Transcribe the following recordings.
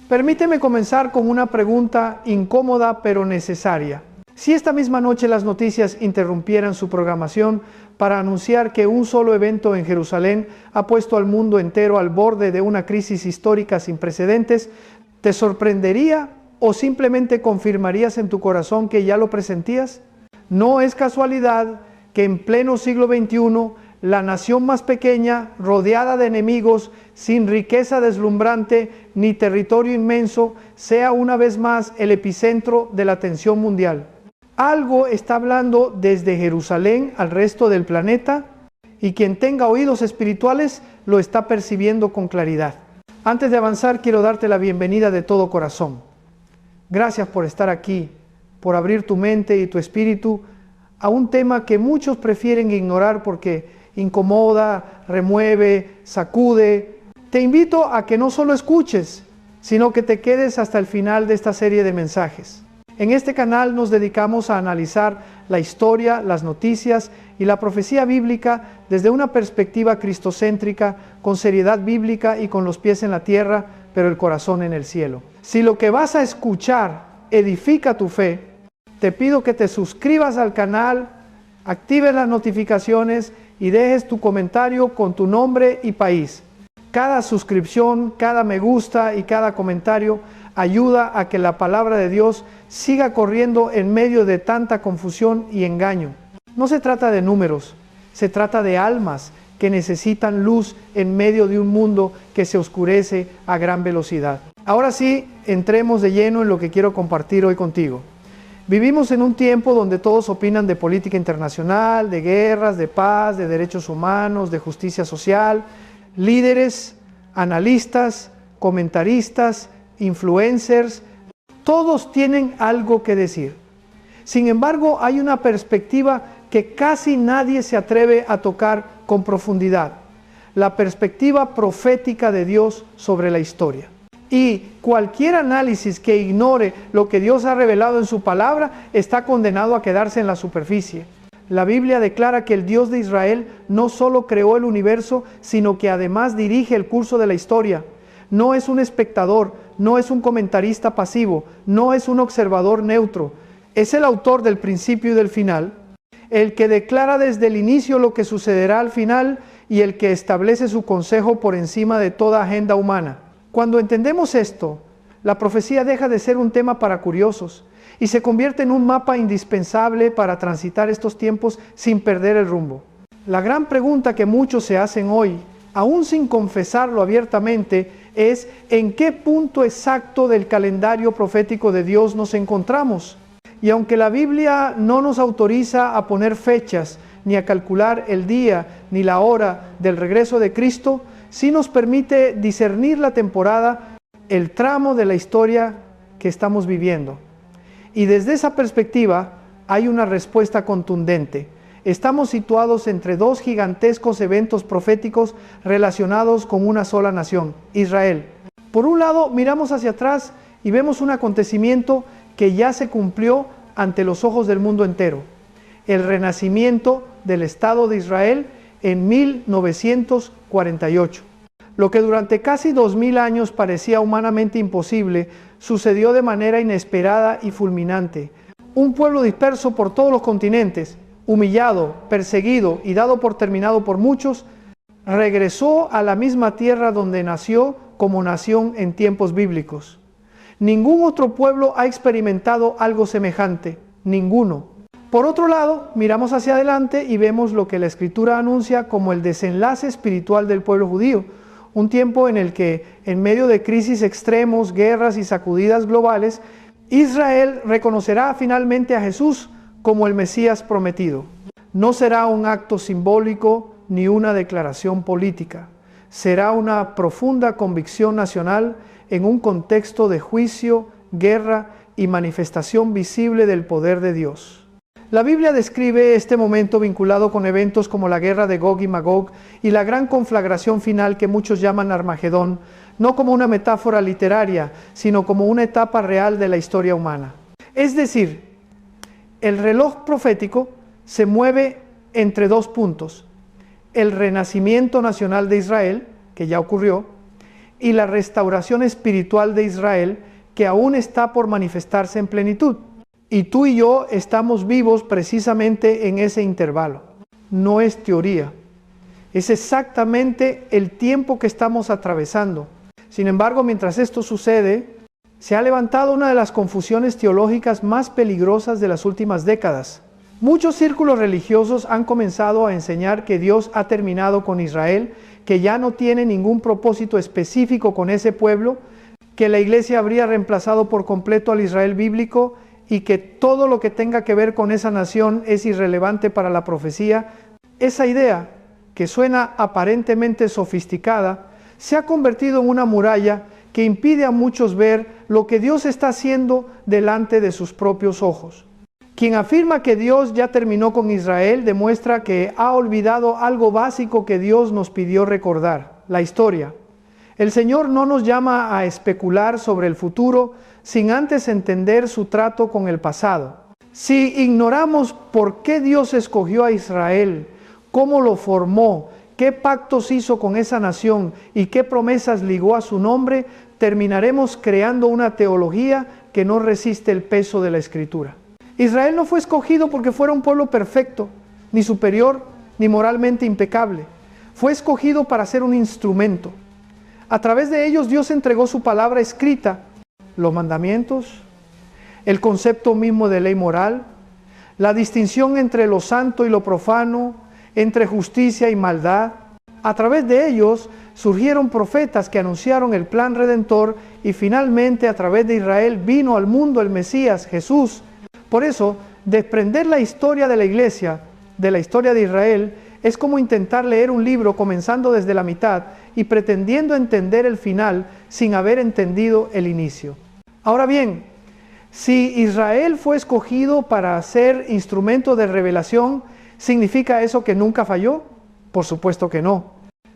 Permíteme comenzar con una pregunta incómoda pero necesaria. Si esta misma noche las noticias interrumpieran su programación para anunciar que un solo evento en Jerusalén ha puesto al mundo entero al borde de una crisis histórica sin precedentes, ¿te sorprendería o simplemente confirmarías en tu corazón que ya lo presentías? No es casualidad que en pleno siglo XXI, la nación más pequeña, rodeada de enemigos, sin riqueza deslumbrante ni territorio inmenso, sea una vez más el epicentro de la atención mundial. Algo está hablando desde Jerusalén al resto del planeta, y quien tenga oídos espirituales lo está percibiendo con claridad. Antes de avanzar, quiero darte la bienvenida de todo corazón. Gracias por estar aquí, por abrir tu mente y tu espíritu a un tema que muchos prefieren ignorar porque incomoda, remueve, sacude. Te invito a que no solo escuches, sino que te quedes hasta el final de esta serie de mensajes. En este canal nos dedicamos a analizar la historia, las noticias y la profecía bíblica desde una perspectiva cristocéntrica, con seriedad bíblica y con los pies en la tierra, pero el corazón en el cielo. Si lo que vas a escuchar edifica tu fe, te pido que te suscribas al canal, actives las notificaciones y dejes tu comentario con tu nombre y país. Cada suscripción, cada me gusta y cada comentario ayuda a que la palabra de Dios siga corriendo en medio de tanta confusión y engaño. No se trata de números, se trata de almas que necesitan luz en medio de un mundo que se oscurece a gran velocidad. Ahora sí, entremos de lleno en lo que quiero compartir hoy contigo. Vivimos en un tiempo donde todos opinan de política internacional, de guerras, de paz, de derechos humanos, de justicia social. Líderes, analistas, comentaristas, influencers, todos tienen algo que decir. Sin embargo, hay una perspectiva que casi nadie se atreve a tocar con profundidad: la perspectiva profética de Dios sobre la historia. Y cualquier análisis que ignore lo que Dios ha revelado en su palabra está condenado a quedarse en la superficie. La Biblia declara que el Dios de Israel no solo creó el universo, sino que además dirige el curso de la historia. No es un espectador, no es un comentarista pasivo, no es un observador neutro. Es el autor del principio y del final, el que declara desde el inicio lo que sucederá al final y el que establece su consejo por encima de toda agenda humana. Cuando entendemos esto, la profecía deja de ser un tema para curiosos y se convierte en un mapa indispensable para transitar estos tiempos sin perder el rumbo. La gran pregunta que muchos se hacen hoy, aún sin confesarlo abiertamente, es: ¿en qué punto exacto del calendario profético de Dios nos encontramos? Y aunque la Biblia no nos autoriza a poner fechas, ni a calcular el día ni la hora del regreso de Cristo, sí nos permite discernir la temporada, el tramo de la historia que estamos viviendo. Y desde esa perspectiva hay una respuesta contundente. Estamos situados entre dos gigantescos eventos proféticos relacionados con una sola nación, Israel. Por un lado, miramos hacia atrás y vemos un acontecimiento que ya se cumplió ante los ojos del mundo entero: el renacimiento del Estado de Israel en 1948. Lo que durante casi 2000 años parecía humanamente imposible, sucedió de manera inesperada y fulminante. Un pueblo disperso por todos los continentes, humillado, perseguido y dado por terminado por muchos, regresó a la misma tierra donde nació como nación en tiempos bíblicos. Ningún otro pueblo ha experimentado algo semejante, ninguno. Por otro lado, miramos hacia adelante y vemos lo que la Escritura anuncia como el desenlace espiritual del pueblo judío, un tiempo en el que, en medio de crisis extremos, guerras y sacudidas globales, Israel reconocerá finalmente a Jesús como el Mesías prometido. No será un acto simbólico ni una declaración política. Será una profunda convicción nacional en un contexto de juicio, guerra y manifestación visible del poder de Dios. La Biblia describe este momento vinculado con eventos como la guerra de Gog y Magog y la gran conflagración final que muchos llaman Armagedón, no como una metáfora literaria, sino como una etapa real de la historia humana. Es decir, el reloj profético se mueve entre dos puntos: el renacimiento nacional de Israel, que ya ocurrió, y la restauración espiritual de Israel que aún está por manifestarse en plenitud. Y tú y yo estamos vivos precisamente en ese intervalo. No es teoría. Es exactamente el tiempo que estamos atravesando. Sin embargo, mientras esto sucede, se ha levantado una de las confusiones teológicas más peligrosas de las últimas décadas. Muchos círculos religiosos han comenzado a enseñar que Dios ha terminado con Israel, que ya no tiene ningún propósito específico con ese pueblo, que la iglesia habría reemplazado por completo al Israel bíblico y que todo lo que tenga que ver con esa nación es irrelevante para la profecía. Esa idea, que suena aparentemente sofisticada, se ha convertido en una muralla que impide a muchos ver lo que Dios está haciendo delante de sus propios ojos. Quien afirma que Dios ya terminó con Israel demuestra que ha olvidado algo básico que Dios nos pidió recordar: la historia. El Señor no nos llama a especular sobre el futuro sin antes entender su trato con el pasado. Si ignoramos por qué Dios escogió a Israel, cómo lo formó, qué pactos hizo con esa nación y qué promesas ligó a su nombre, terminaremos creando una teología que no resiste el peso de la Escritura. Israel no fue escogido porque fuera un pueblo perfecto, ni superior, ni moralmente impecable. Fue escogido para ser un instrumento. A través de ellos Dios entregó su palabra escrita, los mandamientos, el concepto mismo de ley moral, la distinción entre lo santo y lo profano, entre justicia y maldad. A través de ellos surgieron profetas que anunciaron el plan redentor y finalmente a través de Israel vino al mundo el Mesías, Jesús. Por eso, desprender la historia de la iglesia de la historia de Israel es como intentar leer un libro comenzando desde la mitad y pretendiendo entender el final sin haber entendido el inicio. Ahora bien, si Israel fue escogido para ser instrumento de revelación, ¿significa eso que nunca falló? Por supuesto que no.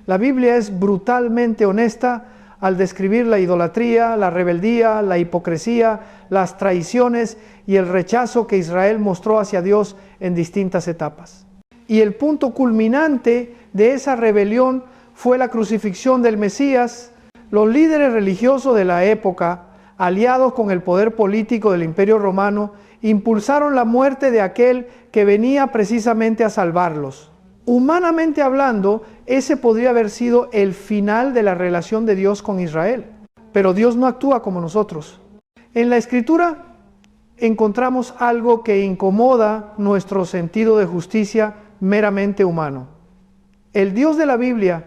La Biblia es brutalmente honesta al describir la idolatría, la rebeldía, la hipocresía, las traiciones y el rechazo que Israel mostró hacia Dios en distintas etapas. Y el punto culminante de esa rebelión fue la crucifixión del Mesías. Los líderes religiosos de la época, aliados con el poder político del Imperio Romano, impulsaron la muerte de aquel que venía precisamente a salvarlos. Humanamente hablando, ese podría haber sido el final de la relación de Dios con Israel. Pero Dios no actúa como nosotros. En la Escritura encontramos algo que incomoda nuestro sentido de justicia meramente humano. El Dios de la Biblia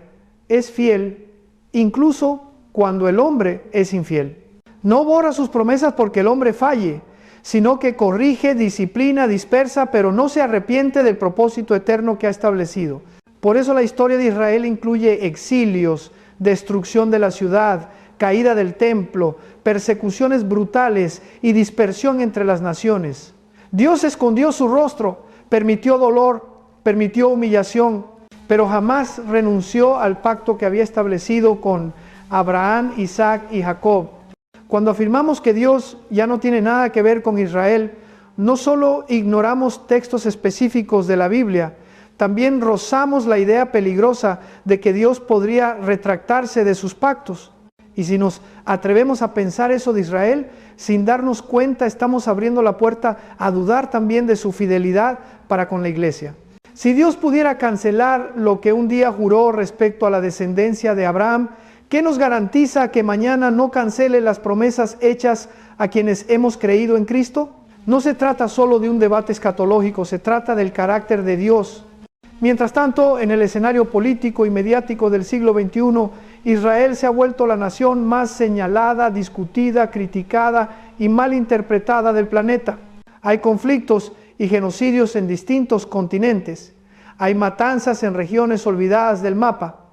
es fiel incluso cuando el hombre es infiel. No borra sus promesas porque el hombre falle, sino que corrige, disciplina, dispersa, pero no se arrepiente del propósito eterno que ha establecido. Por eso la historia de Israel incluye exilios, destrucción de la ciudad, caída del templo, persecuciones brutales y dispersión entre las naciones. Dios escondió su rostro, permitió dolor, permitió humillación, pero jamás renunció al pacto que había establecido con Abraham, Isaac y Jacob. Cuando afirmamos que Dios ya no tiene nada que ver con Israel, no solo ignoramos textos específicos de la Biblia, también rozamos la idea peligrosa de que Dios podría retractarse de sus pactos. Y si nos atrevemos a pensar eso de Israel, sin darnos cuenta estamos abriendo la puerta a dudar también de su fidelidad para con la iglesia. Si Dios pudiera cancelar lo que un día juró respecto a la descendencia de Abraham, ¿qué nos garantiza que mañana no cancele las promesas hechas a quienes hemos creído en Cristo? No se trata solo de un debate escatológico, se trata del carácter de Dios. Mientras tanto, en el escenario político y mediático del siglo XXI, Israel se ha vuelto la nación más señalada, discutida, criticada y mal interpretada del planeta. Hay conflictos y genocidios en distintos continentes. Hay matanzas en regiones olvidadas del mapa.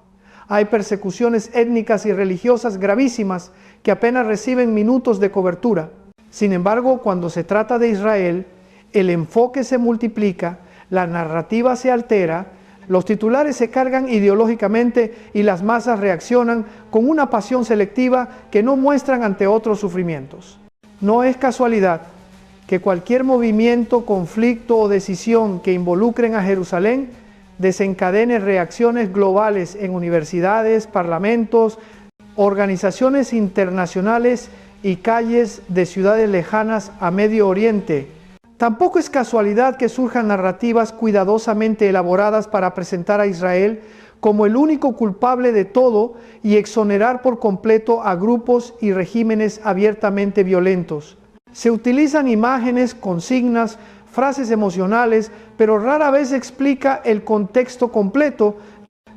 Hay persecuciones étnicas y religiosas gravísimas que apenas reciben minutos de cobertura. Sin embargo, cuando se trata de Israel, el enfoque se multiplica, la narrativa se altera, los titulares se cargan ideológicamente y las masas reaccionan con una pasión selectiva que no muestran ante otros sufrimientos. No es casualidad que cualquier movimiento, conflicto o decisión que involucren a Jerusalén desencadene reacciones globales en universidades, parlamentos, organizaciones internacionales y calles de ciudades lejanas a Medio Oriente. Tampoco es casualidad que surjan narrativas cuidadosamente elaboradas para presentar a Israel como el único culpable de todo y exonerar por completo a grupos y regímenes abiertamente violentos. Se utilizan imágenes, consignas, frases emocionales, pero rara vez se explica el contexto completo,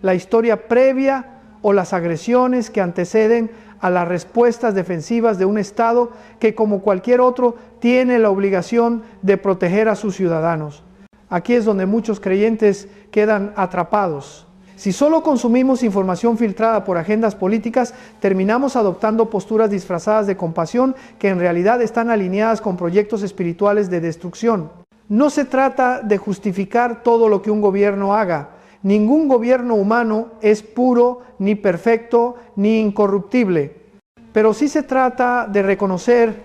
la historia previa o las agresiones que anteceden a las respuestas defensivas de un Estado que, como cualquier otro, tiene la obligación de proteger a sus ciudadanos. Aquí es donde muchos creyentes quedan atrapados. Si solo consumimos información filtrada por agendas políticas, terminamos adoptando posturas disfrazadas de compasión que en realidad están alineadas con proyectos espirituales de destrucción. No se trata de justificar todo lo que un gobierno haga. Ningún gobierno humano es puro, ni perfecto, ni incorruptible. Pero sí se trata de reconocer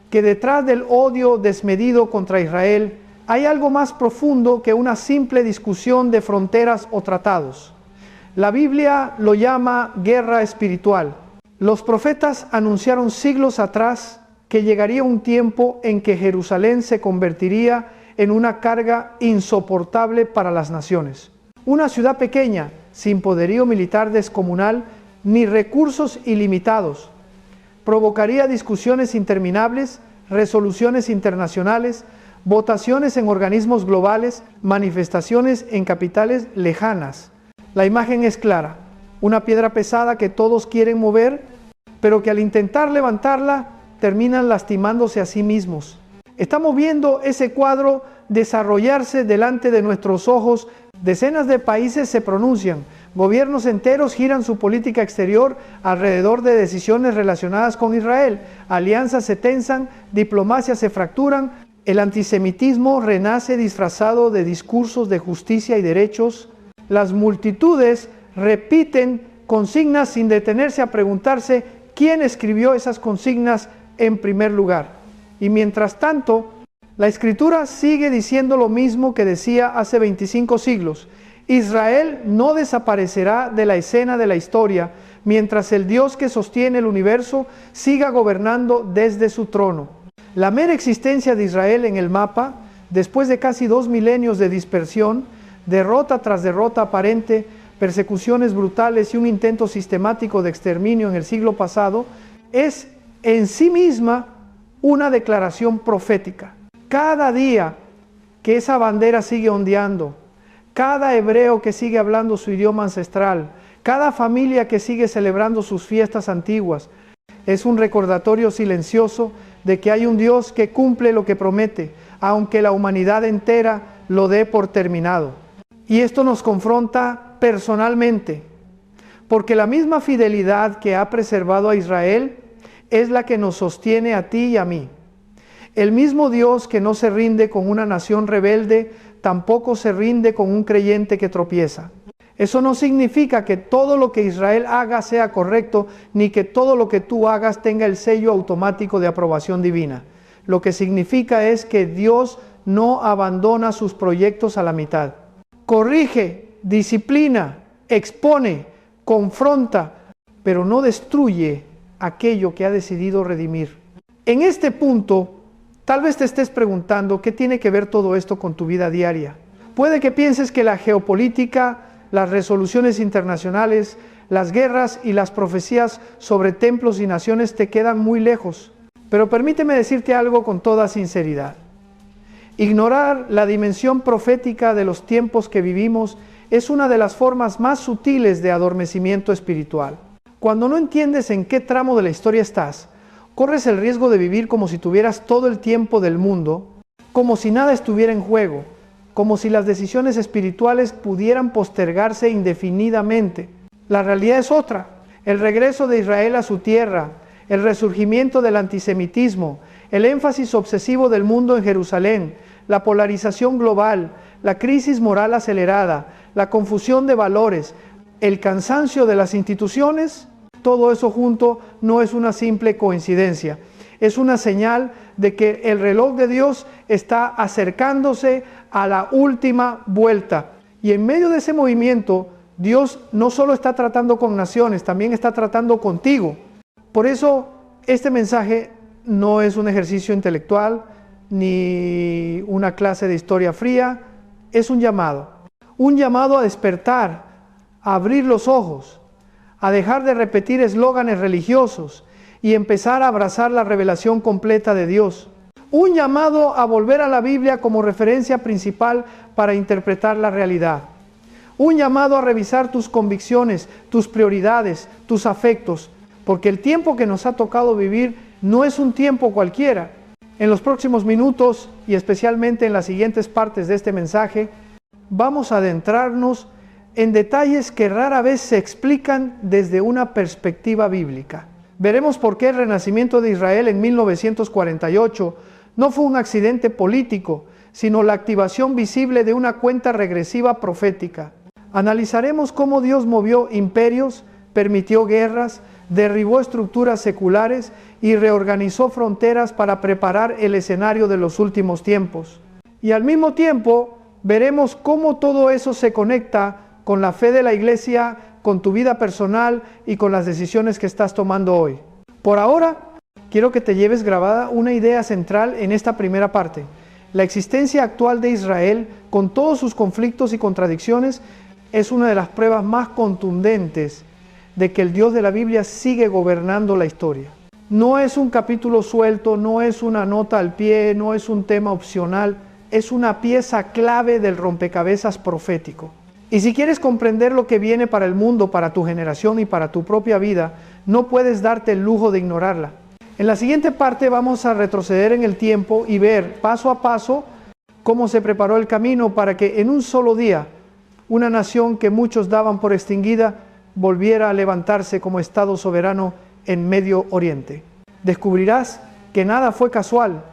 que detrás del odio desmedido contra Israel hay algo más profundo que una simple discusión de fronteras o tratados. La Biblia lo llama guerra espiritual. Los profetas anunciaron siglos atrás que llegaría un tiempo en que Jerusalén se convertiría en una carga insoportable para las naciones. Una ciudad pequeña, sin poderío militar descomunal, ni recursos ilimitados, provocaría discusiones interminables, resoluciones internacionales, votaciones en organismos globales, manifestaciones en capitales lejanas. La imagen es clara, una piedra pesada que todos quieren mover, pero que al intentar levantarla terminan lastimándose a sí mismos. Estamos viendo ese cuadro desarrollarse delante de nuestros ojos. Decenas de países se pronuncian, gobiernos enteros giran su política exterior alrededor de decisiones relacionadas con Israel, alianzas se tensan, diplomacias se fracturan, el antisemitismo renace disfrazado de discursos de justicia y derechos. Las multitudes repiten consignas sin detenerse a preguntarse quién escribió esas consignas en primer lugar. Y mientras tanto, la Escritura sigue diciendo lo mismo que decía hace 25 siglos. Israel no desaparecerá de la escena de la historia mientras el Dios que sostiene el universo siga gobernando desde su trono. La mera existencia de Israel en el mapa, después de casi 2 milenios de dispersión, derrota tras derrota aparente, persecuciones brutales y un intento sistemático de exterminio en el siglo pasado, es en sí misma una declaración profética. Cada día que esa bandera sigue ondeando, cada hebreo que sigue hablando su idioma ancestral, cada familia que sigue celebrando sus fiestas antiguas, es un recordatorio silencioso de que hay un Dios que cumple lo que promete, aunque la humanidad entera lo dé por terminado. Y esto nos confronta personalmente, porque la misma fidelidad que ha preservado a Israel es la que nos sostiene a ti y a mí. El mismo Dios que no se rinde con una nación rebelde, tampoco se rinde con un creyente que tropieza. Eso no significa que todo lo que Israel haga sea correcto, ni que todo lo que tú hagas tenga el sello automático de aprobación divina. Lo que significa es que Dios no abandona sus proyectos a la mitad. Corrige, disciplina, expone, confronta, pero no destruye aquello que ha decidido redimir. En este punto, tal vez te estés preguntando qué tiene que ver todo esto con tu vida diaria. Puede que pienses que la geopolítica, las resoluciones internacionales, las guerras y las profecías sobre templos y naciones te quedan muy lejos. Pero permíteme decirte algo con toda sinceridad. Ignorar la dimensión profética de los tiempos que vivimos es una de las formas más sutiles de adormecimiento espiritual. Cuando no entiendes en qué tramo de la historia estás, corres el riesgo de vivir como si tuvieras todo el tiempo del mundo, como si nada estuviera en juego, como si las decisiones espirituales pudieran postergarse indefinidamente. La realidad es otra. El regreso de Israel a su tierra, el resurgimiento del antisemitismo, el énfasis obsesivo del mundo en Jerusalén, la polarización global, la crisis moral acelerada, la confusión de valores, el cansancio de las instituciones, todo eso junto no es una simple coincidencia. Es una señal de que el reloj de Dios está acercándose a la última vuelta. Y en medio de ese movimiento, Dios no solo está tratando con naciones, también está tratando contigo. Por eso este mensaje no es un ejercicio intelectual ni una clase de historia fría, es un llamado a despertar, a abrir los ojos, a dejar de repetir eslóganes religiosos y empezar a abrazar la revelación completa de Dios. Un llamado a volver a la Biblia como referencia principal para interpretar la realidad. Un llamado a revisar tus convicciones, tus prioridades, tus afectos, porque el tiempo que nos ha tocado vivir no es un tiempo cualquiera. En los próximos minutos y especialmente en las siguientes partes de este mensaje, vamos a adentrarnos en detalles que rara vez se explican desde una perspectiva bíblica. Veremos por qué el renacimiento de Israel en 1948 no fue un accidente político, sino la activación visible de una cuenta regresiva profética. Analizaremos cómo Dios movió imperios, permitió guerras, derribó estructuras seculares y reorganizó fronteras para preparar el escenario de los últimos tiempos. Y al mismo tiempo, veremos cómo todo eso se conecta con la fe de la iglesia, con tu vida personal y con las decisiones que estás tomando hoy. Por ahora, quiero que te lleves grabada una idea central en esta primera parte. La existencia actual de Israel, con todos sus conflictos y contradicciones, es una de las pruebas más contundentes de que el Dios de la Biblia sigue gobernando la historia. No es un capítulo suelto, no es una nota al pie, no es un tema opcional, es una pieza clave del rompecabezas profético. Y si quieres comprender lo que viene para el mundo, para tu generación y para tu propia vida, no puedes darte el lujo de ignorarla. En la siguiente parte vamos a retroceder en el tiempo y ver paso a paso cómo se preparó el camino para que en un solo día una nación que muchos daban por extinguida volviera a levantarse como Estado soberano en Medio Oriente. Descubrirás que nada fue casual,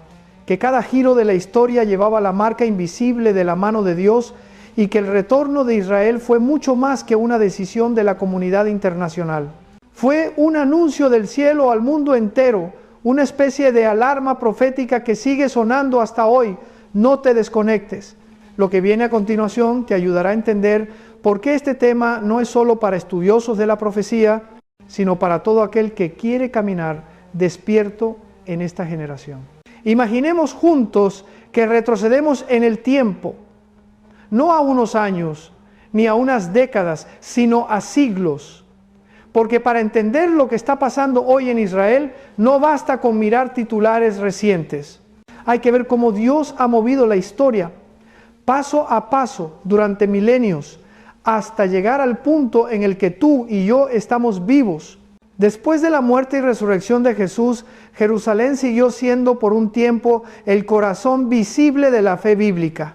que cada giro de la historia llevaba la marca invisible de la mano de Dios y que el retorno de Israel fue mucho más que una decisión de la comunidad internacional. Fue un anuncio del cielo al mundo entero, una especie de alarma profética que sigue sonando hasta hoy. No te desconectes. Lo que viene a continuación te ayudará a entender por qué este tema no es solo para estudiosos de la profecía, sino para todo aquel que quiere caminar despierto en esta generación. Imaginemos juntos que retrocedemos en el tiempo, no a unos años, ni a unas décadas, sino a siglos. Porque para entender lo que está pasando hoy en Israel, no basta con mirar titulares recientes. Hay que ver cómo Dios ha movido la historia, paso a paso, durante milenios, hasta llegar al punto en el que tú y yo estamos vivos. Después de la muerte y resurrección de Jesús, Jerusalén siguió siendo por un tiempo el corazón visible de la fe bíblica.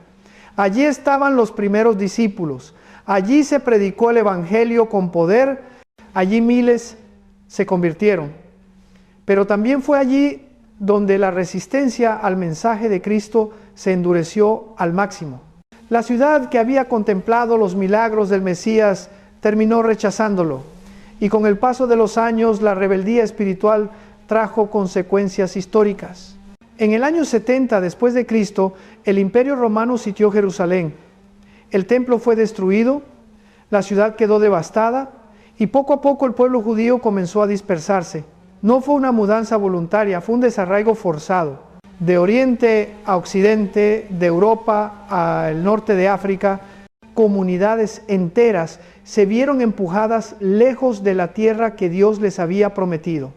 Allí estaban los primeros discípulos, allí se predicó el evangelio con poder, allí miles se convirtieron. Pero también fue allí donde la resistencia al mensaje de Cristo se endureció al máximo. La ciudad que había contemplado los milagros del Mesías terminó rechazándolo, y con el paso de los años la rebeldía espiritual trajo consecuencias históricas. En el año 70 después de Cristo, el Imperio Romano sitió Jerusalén. El templo fue destruido, la ciudad quedó devastada, y poco a poco el pueblo judío comenzó a dispersarse. No fue una mudanza voluntaria, fue un desarraigo forzado. De oriente a occidente, de Europa al norte de África, comunidades enteras se vieron empujadas lejos de la tierra que Dios les había prometido.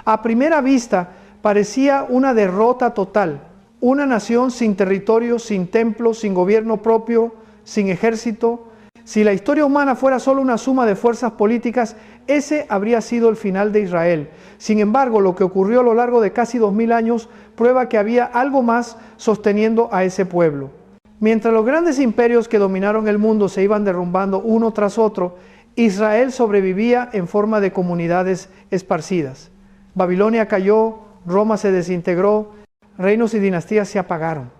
A primera vista parecía una derrota total, una nación sin territorio, sin templo, sin gobierno propio, sin ejército. Si la historia humana fuera solo una suma de fuerzas políticas, ese habría sido el final de Israel. Sin embargo, lo que ocurrió a lo largo de casi 2000 años prueba que había algo más sosteniendo a ese pueblo. Mientras los grandes imperios que dominaron el mundo se iban derrumbando uno tras otro, Israel sobrevivía en forma de comunidades esparcidas. Babilonia cayó, Roma se desintegró, reinos y dinastías se apagaron.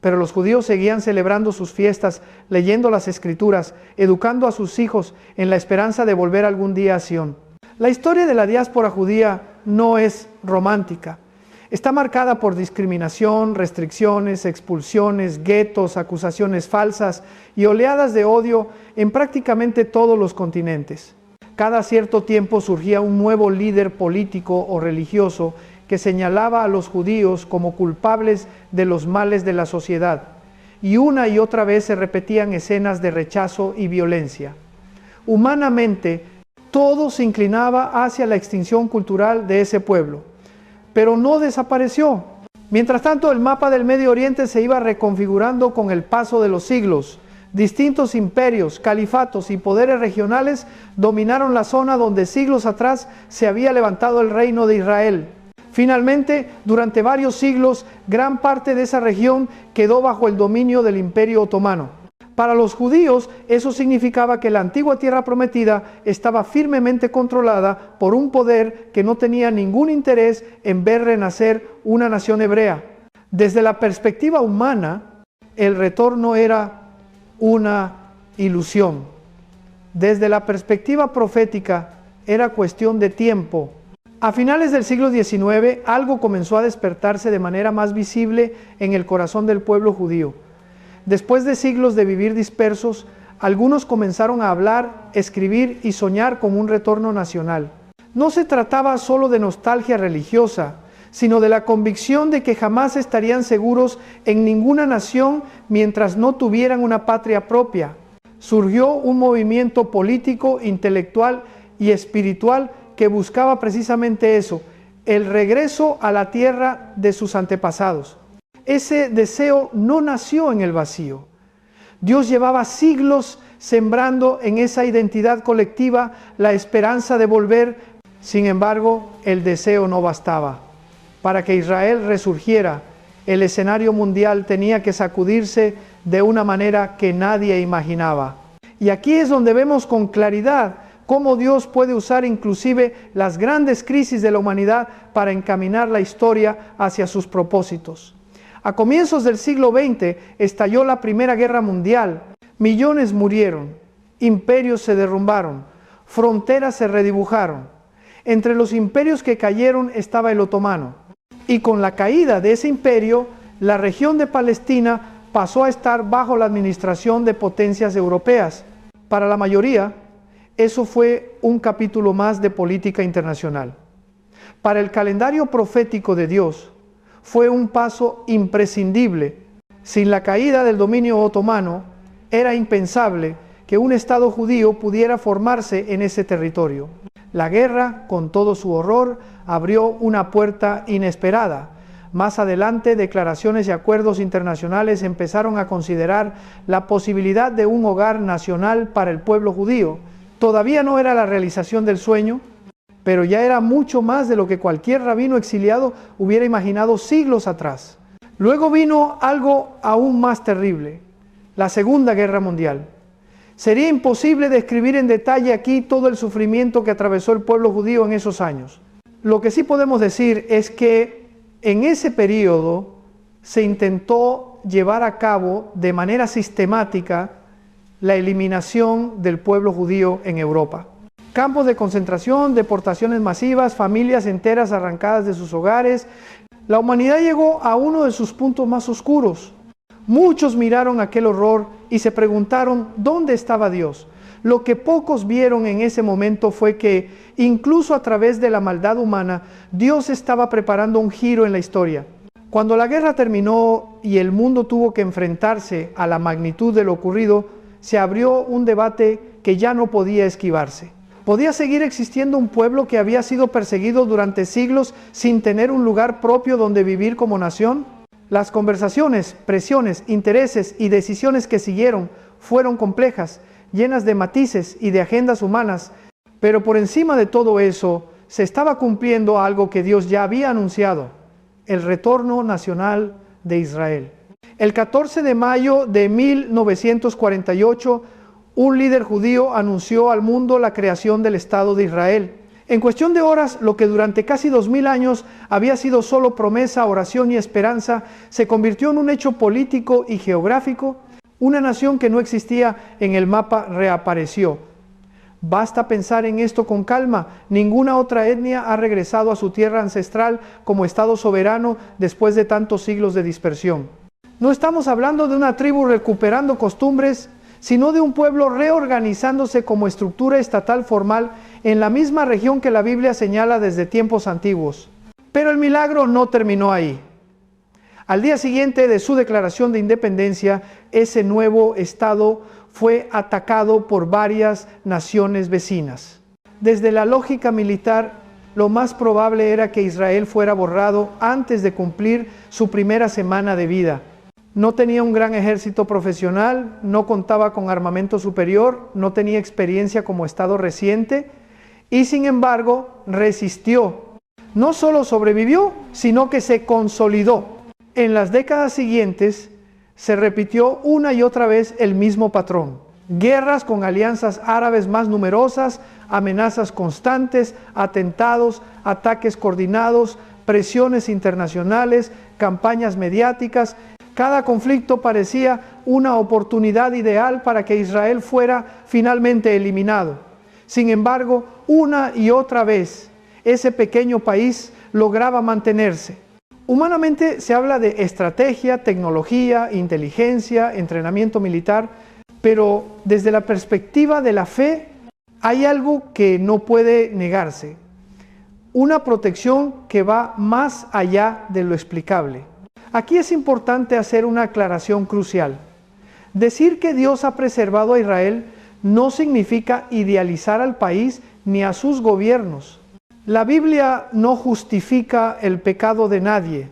Pero los judíos seguían celebrando sus fiestas, leyendo las Escrituras, educando a sus hijos en la esperanza de volver algún día a Sión. La historia de la diáspora judía no es romántica. Está marcada por discriminación, restricciones, expulsiones, guetos, acusaciones falsas y oleadas de odio en prácticamente todos los continentes. Cada cierto tiempo surgía un nuevo líder político o religioso que señalaba a los judíos como culpables de los males de la sociedad, y una y otra vez se repetían escenas de rechazo y violencia. Humanamente, todo se inclinaba hacia la extinción cultural de ese pueblo, pero no desapareció. Mientras tanto, el mapa del Medio Oriente se iba reconfigurando con el paso de los siglos. Distintos imperios, califatos y poderes regionales dominaron la zona donde siglos atrás se había levantado el reino de Israel. Finalmente, durante varios siglos, gran parte de esa región quedó bajo el dominio del Imperio Otomano. Para los judíos, eso significaba que la antigua tierra prometida estaba firmemente controlada por un poder que no tenía ningún interés en ver renacer una nación hebrea. Desde la perspectiva humana, el retorno era una ilusión. Desde la perspectiva profética, era cuestión de tiempo. A finales del siglo XIX, algo comenzó a despertarse de manera más visible en el corazón del pueblo judío. Después de siglos de vivir dispersos, algunos comenzaron a hablar, escribir y soñar con un retorno nacional. No se trataba solo de nostalgia religiosa, sino de la convicción de que jamás estarían seguros en ninguna nación mientras no tuvieran una patria propia. Surgió un movimiento político, intelectual y espiritual que buscaba precisamente eso, el regreso a la tierra de sus antepasados. Ese deseo no nació en el vacío. Dios llevaba siglos sembrando en esa identidad colectiva la esperanza de volver. Sin embargo, el deseo no bastaba. Para que Israel resurgiera, el escenario mundial tenía que sacudirse de una manera que nadie imaginaba. Y aquí es donde vemos con claridad cómo Dios puede usar inclusive las grandes crisis de la humanidad para encaminar la historia hacia sus propósitos. A comienzos del siglo XX estalló la Primera Guerra Mundial. Millones murieron, imperios se derrumbaron, fronteras se redibujaron. Entre los imperios que cayeron estaba el otomano. Y con la caída de ese imperio, la región de Palestina pasó a estar bajo la administración de potencias europeas. Para la mayoría, eso fue un capítulo más de política internacional. Para el calendario profético de Dios, fue un paso imprescindible. Sin la caída del dominio otomano, era impensable que un Estado judío pudiera formarse en ese territorio. La guerra, con todo su horror, abrió una puerta inesperada. Más adelante, declaraciones y acuerdos internacionales empezaron a considerar la posibilidad de un hogar nacional para el pueblo judío. Todavía no era la realización del sueño, pero ya era mucho más de lo que cualquier rabino exiliado hubiera imaginado siglos atrás. Luego vino algo aún más terrible, la Segunda Guerra Mundial. Sería imposible describir en detalle aquí todo el sufrimiento que atravesó el pueblo judío en esos años. Lo que sí podemos decir es que en ese periodo se intentó llevar a cabo de manera sistemática la eliminación del pueblo judío en Europa. Campos de concentración, deportaciones masivas, familias enteras arrancadas de sus hogares. La humanidad llegó a uno de sus puntos más oscuros. Muchos miraron aquel horror y se preguntaron ¿dónde estaba Dios? Lo que pocos vieron en ese momento fue que, incluso a través de la maldad humana, Dios estaba preparando un giro en la historia. Cuando la guerra terminó y el mundo tuvo que enfrentarse a la magnitud de lo ocurrido, se abrió un debate que ya no podía esquivarse. ¿Podía seguir existiendo un pueblo que había sido perseguido durante siglos sin tener un lugar propio donde vivir como nación? Las conversaciones, presiones, intereses y decisiones que siguieron fueron complejas, llenas de matices y de agendas humanas, pero por encima de todo eso se estaba cumpliendo algo que Dios ya había anunciado, el retorno nacional de Israel. El 14 de mayo de 1948, un líder judío anunció al mundo la creación del Estado de Israel. En cuestión de horas, lo que durante casi 2000 años había sido solo promesa, oración y esperanza, se convirtió en un hecho político y geográfico. Una nación que no existía en el mapa reapareció. Basta pensar en esto con calma. Ninguna otra etnia ha regresado a su tierra ancestral como Estado soberano después de tantos siglos de dispersión. No estamos hablando de una tribu recuperando costumbres, sino de un pueblo reorganizándose como estructura estatal formal en la misma región que la Biblia señala desde tiempos antiguos. Pero el milagro no terminó ahí. Al día siguiente de su declaración de independencia, ese nuevo estado fue atacado por varias naciones vecinas. Desde la lógica militar, lo más probable era que Israel fuera borrado antes de cumplir su primera semana de vida. No tenía un gran ejército profesional, no contaba con armamento superior, no tenía experiencia como estado reciente y sin embargo resistió. No solo sobrevivió, sino que se consolidó. En las décadas siguientes se repitió una y otra vez el mismo patrón. Guerras con alianzas árabes más numerosas, amenazas constantes, atentados, ataques coordinados, presiones internacionales, campañas mediáticas. Cada conflicto parecía una oportunidad ideal para que Israel fuera finalmente eliminado. Sin embargo, una y otra vez, ese pequeño país lograba mantenerse. Humanamente se habla de estrategia, tecnología, inteligencia, entrenamiento militar, pero desde la perspectiva de la fe hay algo que no puede negarse. Una protección que va más allá de lo explicable. Aquí es importante hacer una aclaración crucial. Decir que Dios ha preservado a Israel no significa idealizar al país ni a sus gobiernos. La Biblia no justifica el pecado de nadie,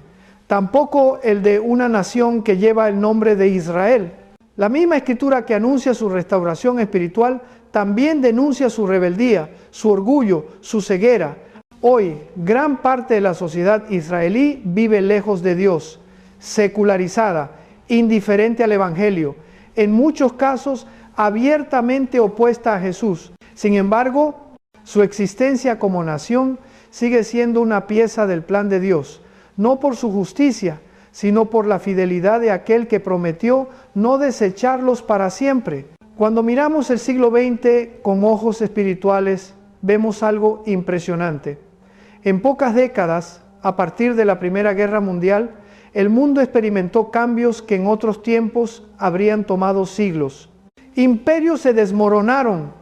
tampoco el de una nación que lleva el nombre de Israel. La misma escritura que anuncia su restauración espiritual también denuncia su rebeldía, su orgullo, su ceguera. Hoy, gran parte de la sociedad israelí vive lejos de Dios, secularizada, indiferente al Evangelio, en muchos casos abiertamente opuesta a Jesús. Sin embargo, su existencia como nación sigue siendo una pieza del plan de Dios, no por su justicia, sino por la fidelidad de aquel que prometió no desecharlos para siempre. Cuando miramos el siglo XX con ojos espirituales, vemos algo impresionante. En pocas décadas, a partir de la Primera Guerra Mundial, el mundo experimentó cambios que en otros tiempos habrían tomado siglos. Imperios se desmoronaron,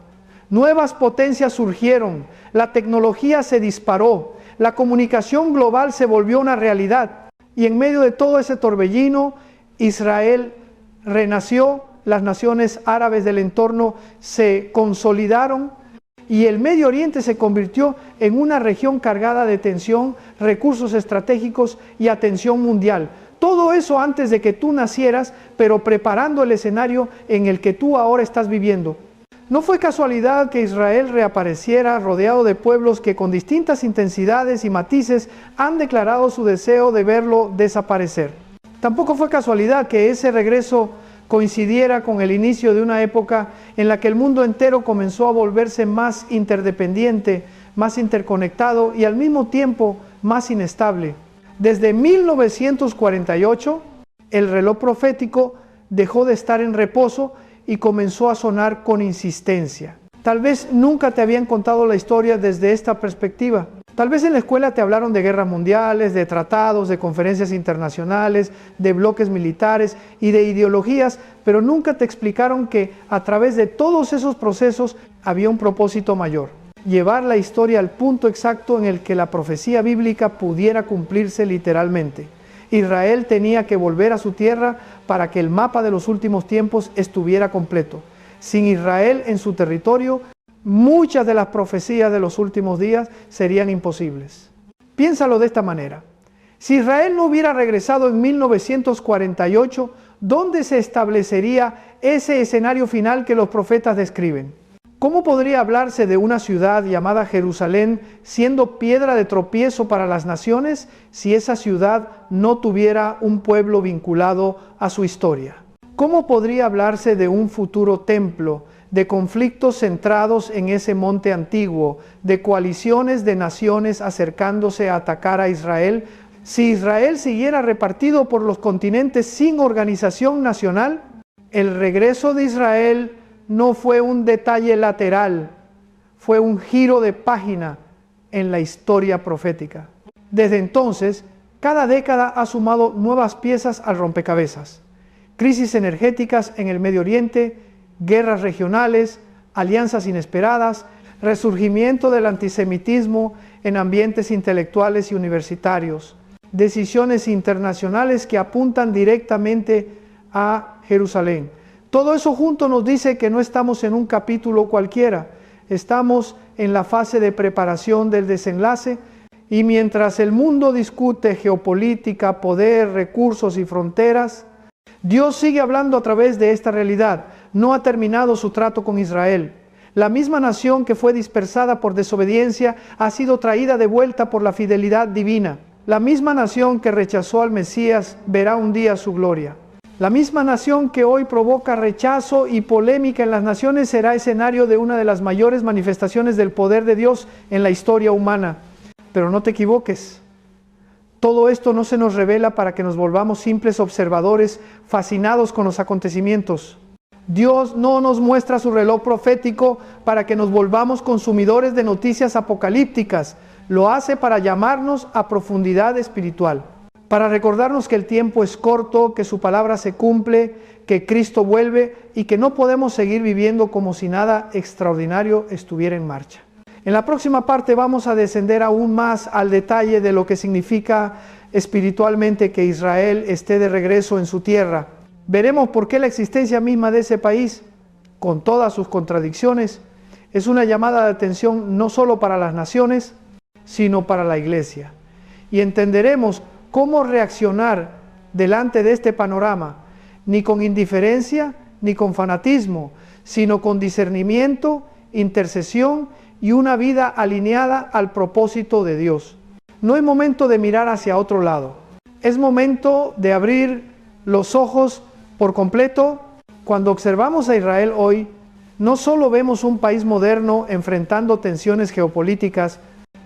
nuevas potencias surgieron, la tecnología se disparó, la comunicación global se volvió una realidad. Y en medio de todo ese torbellino, Israel renació, las naciones árabes del entorno se consolidaron y el Medio Oriente se convirtió en una región cargada de tensión, recursos estratégicos y atención mundial. Todo eso antes de que tú nacieras, pero preparando el escenario en el que tú ahora estás viviendo. No fue casualidad que Israel reapareciera rodeado de pueblos que con distintas intensidades y matices han declarado su deseo de verlo desaparecer. Tampoco fue casualidad que ese regreso coincidiera con el inicio de una época en la que el mundo entero comenzó a volverse más interdependiente, más interconectado y al mismo tiempo más inestable. Desde 1948, el reloj profético dejó de estar en reposo y comenzó a sonar con insistencia. Tal vez nunca te habían contado la historia desde esta perspectiva. Tal vez en la escuela te hablaron de guerras mundiales, de tratados, de conferencias internacionales, de bloques militares y de ideologías, pero nunca te explicaron que a través de todos esos procesos había un propósito mayor: llevar la historia al punto exacto en el que la profecía bíblica pudiera cumplirse literalmente. Israel tenía que volver a su tierra para que el mapa de los últimos tiempos estuviera completo. Sin Israel en su territorio, muchas de las profecías de los últimos días serían imposibles. Piénsalo de esta manera. Si Israel no hubiera regresado en 1948, ¿dónde se establecería ese escenario final que los profetas describen? ¿Cómo podría hablarse de una ciudad llamada Jerusalén siendo piedra de tropiezo para las naciones si esa ciudad no tuviera un pueblo vinculado a su historia? ¿Cómo podría hablarse de un futuro templo, de conflictos centrados en ese monte antiguo, de coaliciones de naciones acercándose a atacar a Israel, si Israel siguiera repartido por los continentes sin organización nacional? El regreso de Israel no fue un detalle lateral, fue un giro de página en la historia profética. Desde entonces, cada década ha sumado nuevas piezas al rompecabezas. Crisis energéticas en el Medio Oriente, guerras regionales, alianzas inesperadas, resurgimiento del antisemitismo en ambientes intelectuales y universitarios, decisiones internacionales que apuntan directamente a Jerusalén. Todo eso junto nos dice que no estamos en un capítulo cualquiera, estamos en la fase de preparación del desenlace, y mientras el mundo discute geopolítica, poder, recursos y fronteras, Dios sigue hablando a través de esta realidad. No ha terminado su trato con Israel. La misma nación que fue dispersada por desobediencia ha sido traída de vuelta por la fidelidad divina. La misma nación que rechazó al Mesías verá un día su gloria. La misma nación que hoy provoca rechazo y polémica en las naciones será escenario de una de las mayores manifestaciones del poder de Dios en la historia humana. Pero no te equivoques. Todo esto no se nos revela para que nos volvamos simples observadores fascinados con los acontecimientos. Dios no nos muestra su reloj profético para que nos volvamos consumidores de noticias apocalípticas. Lo hace para llamarnos a profundidad espiritual, para recordarnos que el tiempo es corto, que su palabra se cumple, que Cristo vuelve y que no podemos seguir viviendo como si nada extraordinario estuviera en marcha. En la próxima parte vamos a descender aún más al detalle de lo que significa espiritualmente que Israel esté de regreso en su tierra. Veremos por qué la existencia misma de ese país, con todas sus contradicciones, es una llamada de atención no solo para las naciones, sino para la iglesia. Y entenderemos cómo reaccionar delante de este panorama, ni con indiferencia ni con fanatismo, sino con discernimiento, intercesión y una vida alineada al propósito de Dios. No es momento de mirar hacia otro lado, es momento de abrir los ojos por completo. Cuando observamos a Israel hoy, no solo vemos un país moderno enfrentando tensiones geopolíticas,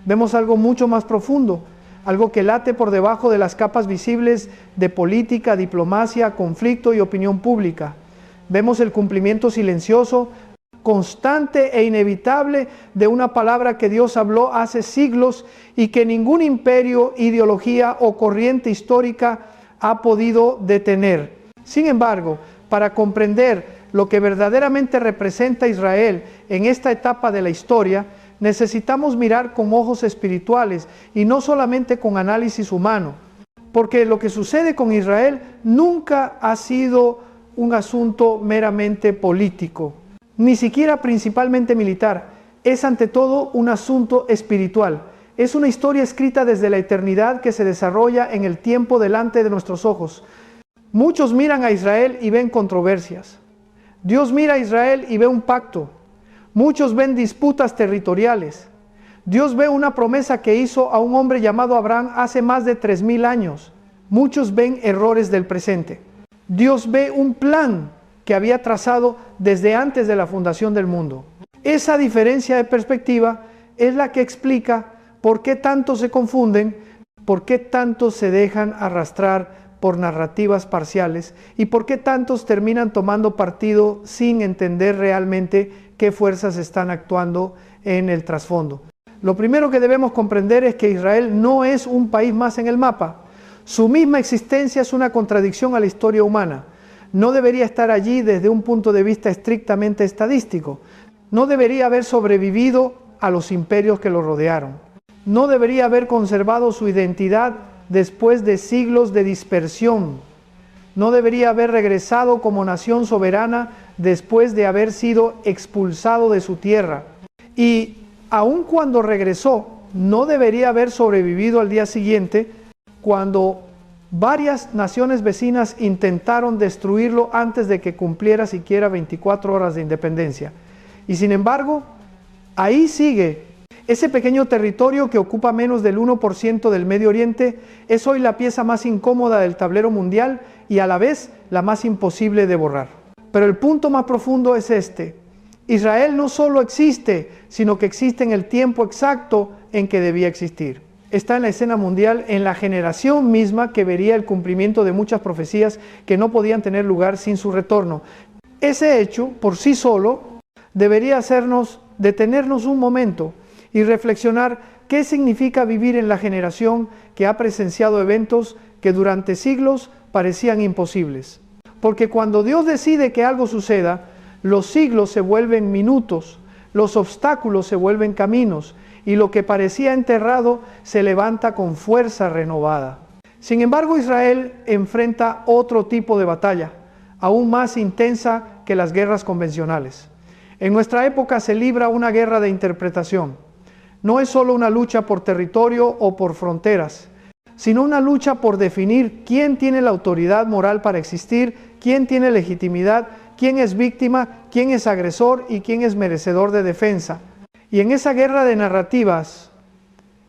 vemos algo mucho más profundo, algo que late por debajo de las capas visibles de política, diplomacia, conflicto y opinión pública. Vemos el cumplimiento silencioso, constante e inevitable de una palabra que Dios habló hace siglos y que ningún imperio, ideología o corriente histórica ha podido detener. Sin embargo, para comprender lo que verdaderamente representa Israel en esta etapa de la historia, necesitamos mirar con ojos espirituales y no solamente con análisis humano, porque lo que sucede con Israel nunca ha sido un asunto meramente político, ni siquiera principalmente militar. Es ante todo un asunto espiritual. Es una historia escrita desde la eternidad que se desarrolla en el tiempo delante de nuestros ojos. Muchos miran a Israel y ven controversias. Dios mira a Israel y ve un pacto. Muchos ven disputas territoriales. Dios ve una promesa que hizo a un hombre llamado Abraham hace más de 3000 años. Muchos ven errores del presente. Dios ve un plan que había trazado desde antes de la fundación del mundo. Esa diferencia de perspectiva es la que explica por qué tantos se confunden, por qué tantos se dejan arrastrar por narrativas parciales y por qué tantos terminan tomando partido sin entender realmente qué fuerzas están actuando en el trasfondo. Lo primero que debemos comprender es que Israel no es un país más en el mapa. Su misma existencia es una contradicción a la historia humana. No debería estar allí desde un punto de vista estrictamente estadístico. No debería haber sobrevivido a los imperios que lo rodearon. No debería haber conservado su identidad después de siglos de dispersión. No debería haber regresado como nación soberana después de haber sido expulsado de su tierra. Y aun cuando regresó, no debería haber sobrevivido al día siguiente, cuando varias naciones vecinas intentaron destruirlo antes de que cumpliera siquiera 24 horas de independencia. Y sin embargo, ahí sigue. Ese pequeño territorio que ocupa menos del 1% del Medio Oriente es hoy la pieza más incómoda del tablero mundial y a la vez la más imposible de borrar. Pero el punto más profundo es este: Israel no solo existe, sino que existe en el tiempo exacto en que debía existir. Está en la escena mundial, en la generación misma que vería el cumplimiento de muchas profecías que no podían tener lugar sin su retorno. Ese hecho, por sí solo, debería hacernos detenernos un momento y reflexionar qué significa vivir en la generación que ha presenciado eventos que durante siglos parecían imposibles. Porque cuando Dios decide que algo suceda, los siglos se vuelven minutos, los obstáculos se vuelven caminos, y lo que parecía enterrado se levanta con fuerza renovada. Sin embargo, Israel enfrenta otro tipo de batalla, aún más intensa que las guerras convencionales. En nuestra época se libra una guerra de interpretación. No es solo una lucha por territorio o por fronteras, sino una lucha por definir quién tiene la autoridad moral para existir, quién tiene legitimidad, quién es víctima, quién es agresor y quién es merecedor de defensa. Y en esa guerra de narrativas,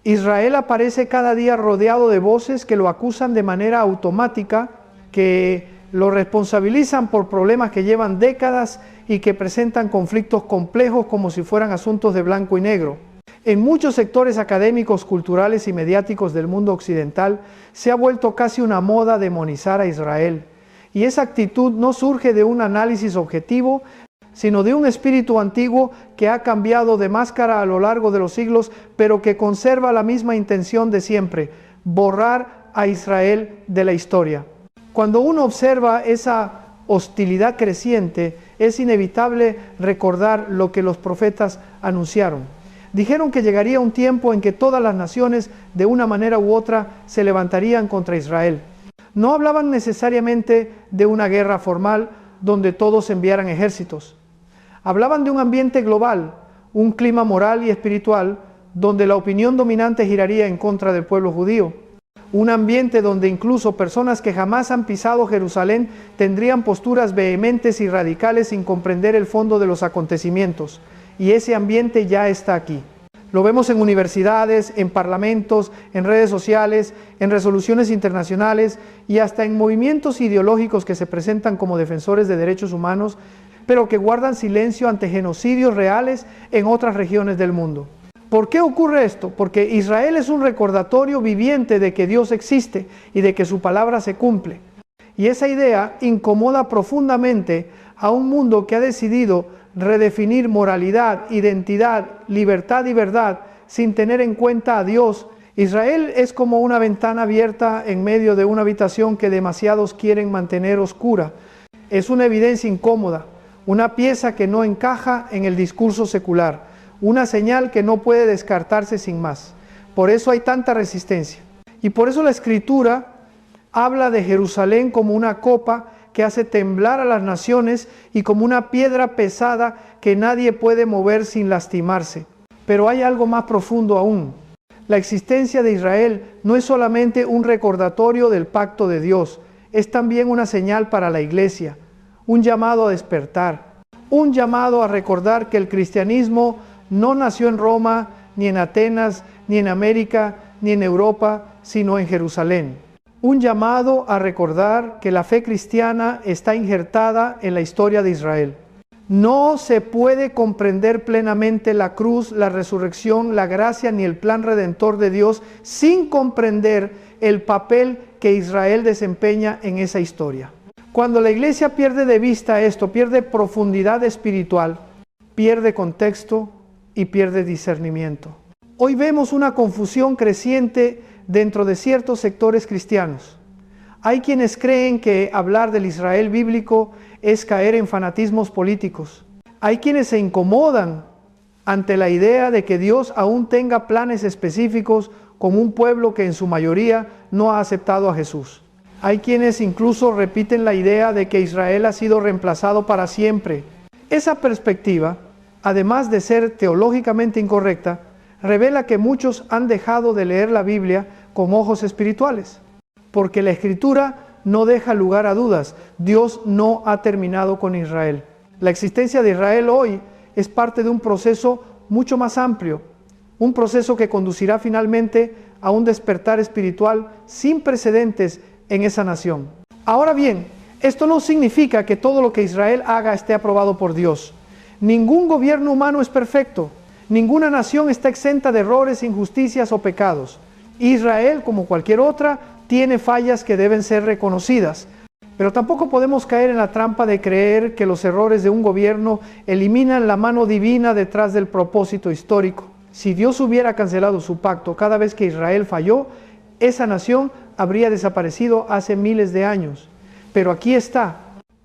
Israel aparece cada día rodeado de voces que lo acusan de manera automática, que lo responsabilizan por problemas que llevan décadas y que presentan conflictos complejos como si fueran asuntos de blanco y negro. En muchos sectores académicos, culturales y mediáticos del mundo occidental se ha vuelto casi una moda demonizar a Israel. Y esa actitud no surge de un análisis objetivo, sino de un espíritu antiguo que ha cambiado de máscara a lo largo de los siglos, pero que conserva la misma intención de siempre: borrar a Israel de la historia. Cuando uno observa esa hostilidad creciente, es inevitable recordar lo que los profetas anunciaron. Dijeron que llegaría un tiempo en que todas las naciones, de una manera u otra, se levantarían contra Israel. No hablaban necesariamente de una guerra formal donde todos enviaran ejércitos. Hablaban de un ambiente global, un clima moral y espiritual donde la opinión dominante giraría en contra del pueblo judío. Un ambiente donde incluso personas que jamás han pisado Jerusalén tendrían posturas vehementes y radicales sin comprender el fondo de los acontecimientos. Y ese ambiente ya está aquí. Lo vemos en universidades, en parlamentos, en redes sociales, en resoluciones internacionales y hasta en movimientos ideológicos que se presentan como defensores de derechos humanos, pero que guardan silencio ante genocidios reales en otras regiones del mundo. ¿Por qué ocurre esto? Porque Israel es un recordatorio viviente de que Dios existe y de que su palabra se cumple. Y esa idea incomoda profundamente a un mundo que ha decidido redefinir moralidad, identidad, libertad y verdad sin tener en cuenta a Dios. Israel es como una ventana abierta en medio de una habitación que demasiados quieren mantener oscura. Es una evidencia incómoda, una pieza que no encaja en el discurso secular, una señal que no puede descartarse sin más. Por eso hay tanta resistencia. Y por eso la Escritura habla de Jerusalén como una copa que hace temblar a las naciones y como una piedra pesada que nadie puede mover sin lastimarse. Pero hay algo más profundo aún. La existencia de Israel no es solamente un recordatorio del pacto de Dios, es también una señal para la iglesia, un llamado a despertar, un llamado a recordar que el cristianismo no nació en Roma, ni en Atenas, ni en América, ni en Europa, sino en Jerusalén. Un llamado a recordar que la fe cristiana está injertada en la historia de Israel. No se puede comprender plenamente la cruz, la resurrección, la gracia ni el plan redentor de Dios sin comprender el papel que Israel desempeña en esa historia. Cuando la iglesia pierde de vista esto, pierde profundidad espiritual, pierde contexto y pierde discernimiento. Hoy vemos una confusión creciente dentro de ciertos sectores cristianos. Hay quienes creen que hablar del Israel bíblico es caer en fanatismos políticos. Hay quienes se incomodan ante la idea de que Dios aún tenga planes específicos con un pueblo que en su mayoría no ha aceptado a Jesús. Hay quienes incluso repiten la idea de que Israel ha sido reemplazado para siempre. Esa perspectiva, además de ser teológicamente incorrecta, revela que muchos han dejado de leer la Biblia con ojos espirituales, porque la Escritura no deja lugar a dudas. Dios no ha terminado con Israel. La existencia de Israel hoy es parte de un proceso mucho más amplio, un proceso que conducirá finalmente a un despertar espiritual sin precedentes en esa nación. Ahora bien, esto no significa que todo lo que Israel haga esté aprobado por Dios. Ningún gobierno humano es perfecto. Ninguna nación está exenta de errores, injusticias o pecados. Israel, como cualquier otra, tiene fallas que deben ser reconocidas. Pero tampoco podemos caer en la trampa de creer que los errores de un gobierno eliminan la mano divina detrás del propósito histórico. Si Dios hubiera cancelado su pacto cada vez que Israel falló, esa nación habría desaparecido hace miles de años. Pero aquí está,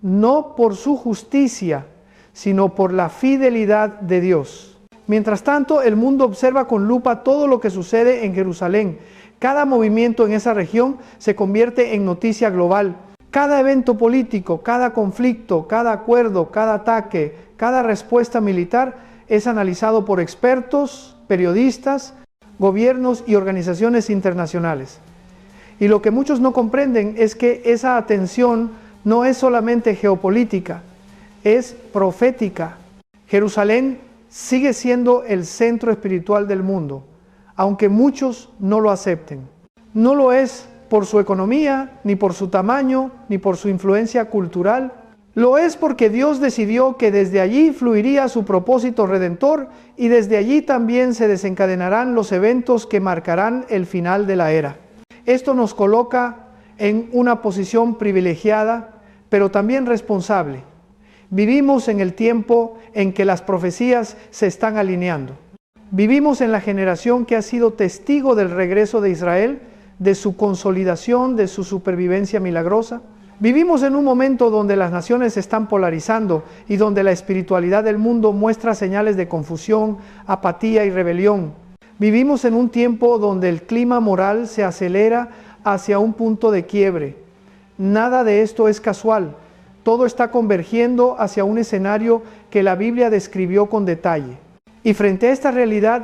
no por su justicia, sino por la fidelidad de Dios. Mientras tanto, el mundo observa con lupa todo lo que sucede en Jerusalén. Cada movimiento en esa región se convierte en noticia global. Cada evento político, cada conflicto, cada acuerdo, cada ataque, cada respuesta militar es analizado por expertos, periodistas, gobiernos y organizaciones internacionales. Y lo que muchos no comprenden es que esa atención no es solamente geopolítica, es profética. Jerusalén sigue siendo el centro espiritual del mundo, aunque muchos no lo acepten. No lo es por su economía, ni por su tamaño, ni por su influencia cultural. Lo es porque Dios decidió que desde allí fluiría su propósito redentor y desde allí también se desencadenarán los eventos que marcarán el final de la era. Esto nos coloca en una posición privilegiada, pero también responsable. Vivimos en el tiempo en que las profecías se están alineando. Vivimos en la generación que ha sido testigo del regreso de Israel, de su consolidación, de su supervivencia milagrosa. Vivimos en un momento donde las naciones se están polarizando y donde la espiritualidad del mundo muestra señales de confusión, apatía y rebelión. Vivimos en un tiempo donde el clima moral se acelera hacia un punto de quiebre. Nada de esto es casual. Todo está convergiendo hacia un escenario que la Biblia describió con detalle. Y frente a esta realidad,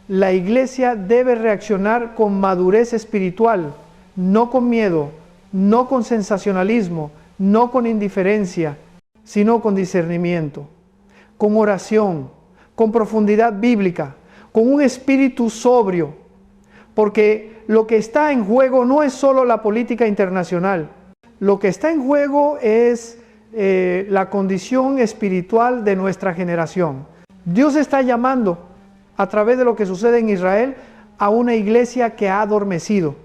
la iglesia debe reaccionar con madurez espiritual, no con miedo, no con sensacionalismo, no con indiferencia, sino con discernimiento, con oración, con profundidad bíblica, con un espíritu sobrio, porque lo que está en juego no es solo la política internacional, lo que está en juego es la condición espiritual de nuestra generación. Dios está llamando a través de lo que sucede en Israel a una iglesia que ha adormecido,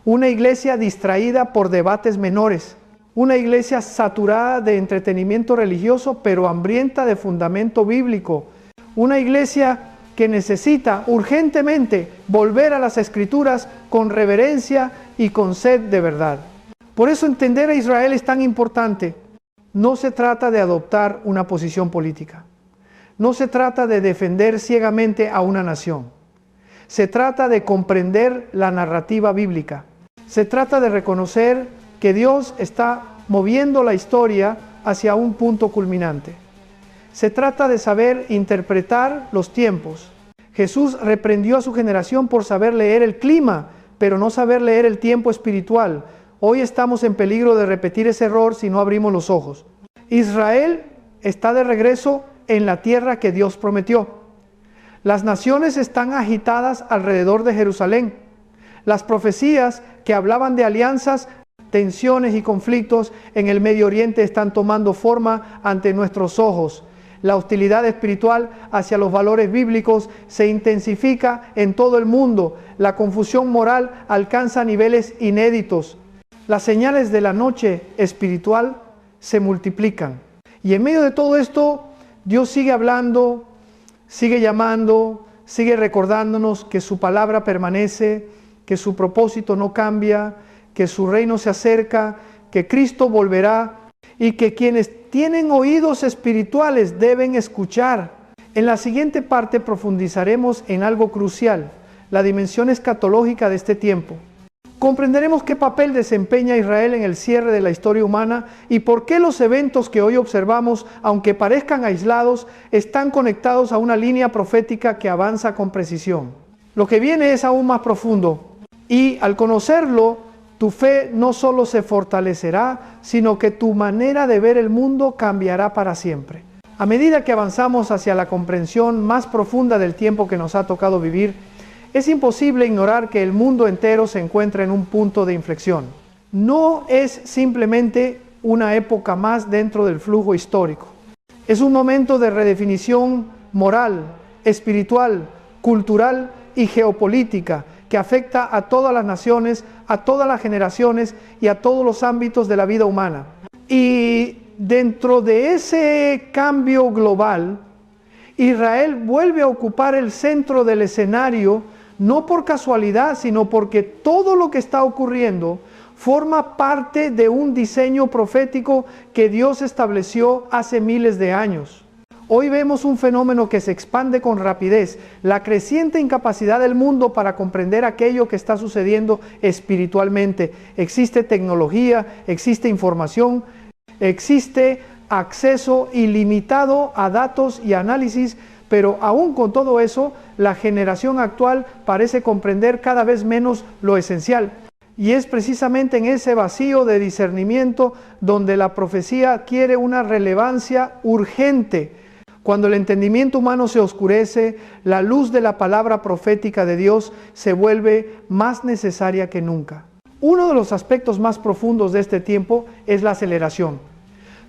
una iglesia distraída por debates menores, una iglesia saturada de entretenimiento religioso pero hambrienta de fundamento bíblico, una iglesia que necesita urgentemente volver a las Escrituras con reverencia y con sed de verdad. Por eso entender a Israel es tan importante. No se trata de adoptar una posición política. No se trata de defender ciegamente a una nación. Se trata de comprender la narrativa bíblica. Se trata de reconocer que Dios está moviendo la historia hacia un punto culminante. Se trata de saber interpretar los tiempos. Jesús reprendió a su generación por saber leer el clima, pero no saber leer el tiempo espiritual. Hoy estamos en peligro de repetir ese error si no abrimos los ojos. Israel está de regreso en la tierra que Dios prometió. Las naciones están agitadas alrededor de Jerusalén. Las profecías que hablaban de alianzas, tensiones y conflictos en el Medio Oriente están tomando forma ante nuestros ojos. La hostilidad espiritual hacia los valores bíblicos se intensifica en todo el mundo. La confusión moral alcanza niveles inéditos. Las señales de la noche espiritual se multiplican. Y en medio de todo esto, Dios sigue hablando, sigue llamando, sigue recordándonos que su palabra permanece, que su propósito no cambia, que su reino se acerca, que Cristo volverá y que quienes tienen oídos espirituales deben escuchar. En la siguiente parte profundizaremos en algo crucial, la dimensión escatológica de este tiempo. Comprenderemos qué papel desempeña Israel en el cierre de la historia humana y por qué los eventos que hoy observamos, aunque parezcan aislados, están conectados a una línea profética que avanza con precisión. Lo que viene es aún más profundo y al conocerlo, tu fe no solo se fortalecerá, sino que tu manera de ver el mundo cambiará para siempre. A medida que avanzamos hacia la comprensión más profunda del tiempo que nos ha tocado vivir, es imposible ignorar que el mundo entero se encuentra en un punto de inflexión. No es simplemente una época más dentro del flujo histórico. Es un momento de redefinición moral, espiritual, cultural y geopolítica que afecta a todas las naciones, a todas las generaciones y a todos los ámbitos de la vida humana. Y dentro de ese cambio global, Israel vuelve a ocupar el centro del escenario, no por casualidad, sino porque todo lo que está ocurriendo forma parte de un diseño profético que Dios estableció hace miles de años. Hoy vemos un fenómeno que se expande con rapidez, la creciente incapacidad del mundo para comprender aquello que está sucediendo espiritualmente. Existe tecnología, existe información, existe acceso ilimitado a datos y análisis, pero aún con todo eso, la generación actual parece comprender cada vez menos lo esencial. Y es precisamente en ese vacío de discernimiento donde la profecía adquiere una relevancia urgente. Cuando el entendimiento humano se oscurece, la luz de la palabra profética de Dios se vuelve más necesaria que nunca. Uno de los aspectos más profundos de este tiempo es la aceleración.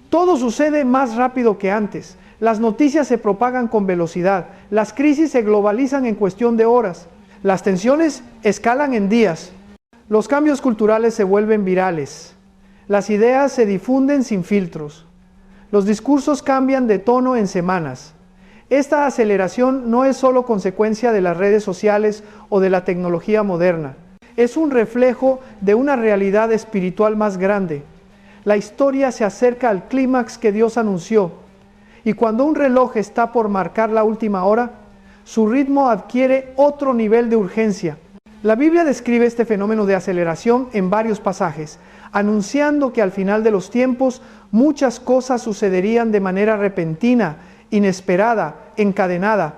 Todo sucede más rápido que antes. Las noticias se propagan con velocidad. Las crisis se globalizan en cuestión de horas. Las tensiones escalan en días. Los cambios culturales se vuelven virales. Las ideas se difunden sin filtros. Los discursos cambian de tono en semanas. Esta aceleración no es solo consecuencia de las redes sociales o de la tecnología moderna. Es un reflejo de una realidad espiritual más grande. La historia se acerca al clímax que Dios anunció. Y cuando un reloj está por marcar la última hora, su ritmo adquiere otro nivel de urgencia. La Biblia describe este fenómeno de aceleración en varios pasajes, anunciando que al final de los tiempos muchas cosas sucederían de manera repentina, inesperada, encadenada.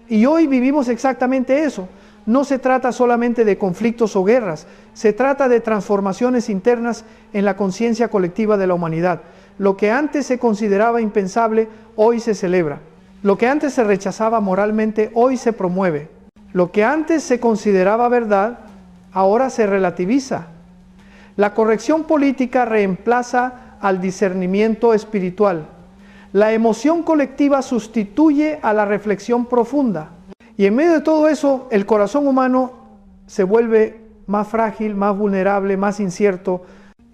Y hoy vivimos exactamente eso. No se trata solamente de conflictos o guerras, se trata de transformaciones internas en la conciencia colectiva de la humanidad. Lo que antes se consideraba impensable, hoy se celebra. Lo que antes se rechazaba moralmente, hoy se promueve. Lo que antes se consideraba verdad, ahora se relativiza. La corrección política reemplaza al discernimiento espiritual. La emoción colectiva sustituye a la reflexión profunda. Y en medio de todo eso, el corazón humano se vuelve más frágil, más vulnerable, más incierto.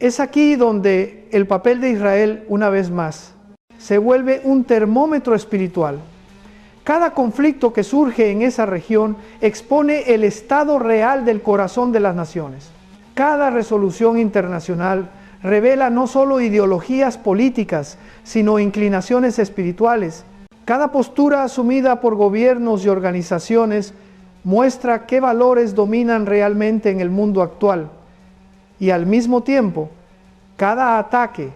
Es aquí donde el papel de Israel, una vez más, se vuelve un termómetro espiritual. Cada conflicto que surge en esa región expone el estado real del corazón de las naciones. Cada resolución internacional revela no solo ideologías políticas, sino inclinaciones espirituales. Cada postura asumida por gobiernos y organizaciones muestra qué valores dominan realmente en el mundo actual. Y al mismo tiempo, cada ataque,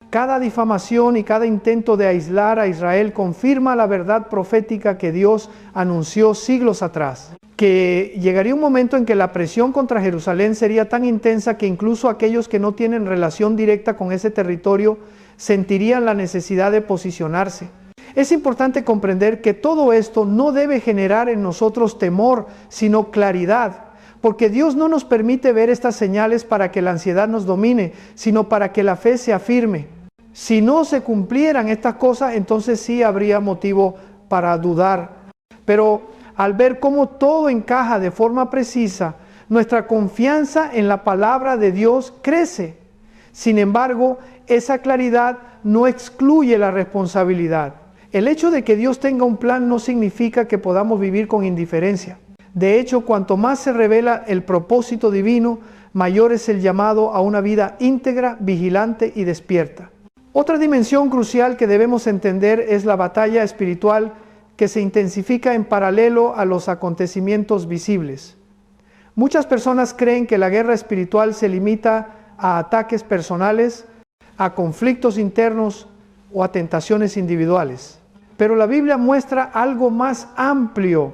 cada difamación y cada intento de aislar a Israel confirma la verdad profética que Dios anunció siglos atrás. Que llegaría un momento en que la presión contra Jerusalén sería tan intensa que incluso aquellos que no tienen relación directa con ese territorio sentirían la necesidad de posicionarse. Es importante comprender que todo esto no debe generar en nosotros temor, sino claridad, porque Dios no nos permite ver estas señales para que la ansiedad nos domine, sino para que la fe se afirme. Si no se cumplieran estas cosas, entonces sí habría motivo para dudar. Pero al ver cómo todo encaja de forma precisa, nuestra confianza en la palabra de Dios crece. Sin embargo, esa claridad no excluye la responsabilidad. El hecho de que Dios tenga un plan no significa que podamos vivir con indiferencia. De hecho, cuanto más se revela el propósito divino, mayor es el llamado a una vida íntegra, vigilante y despierta. Otra dimensión crucial que debemos entender es la batalla espiritual que se intensifica en paralelo a los acontecimientos visibles. Muchas personas creen que la guerra espiritual se limita a ataques personales, a conflictos internos o a tentaciones individuales. Pero la Biblia muestra algo más amplio.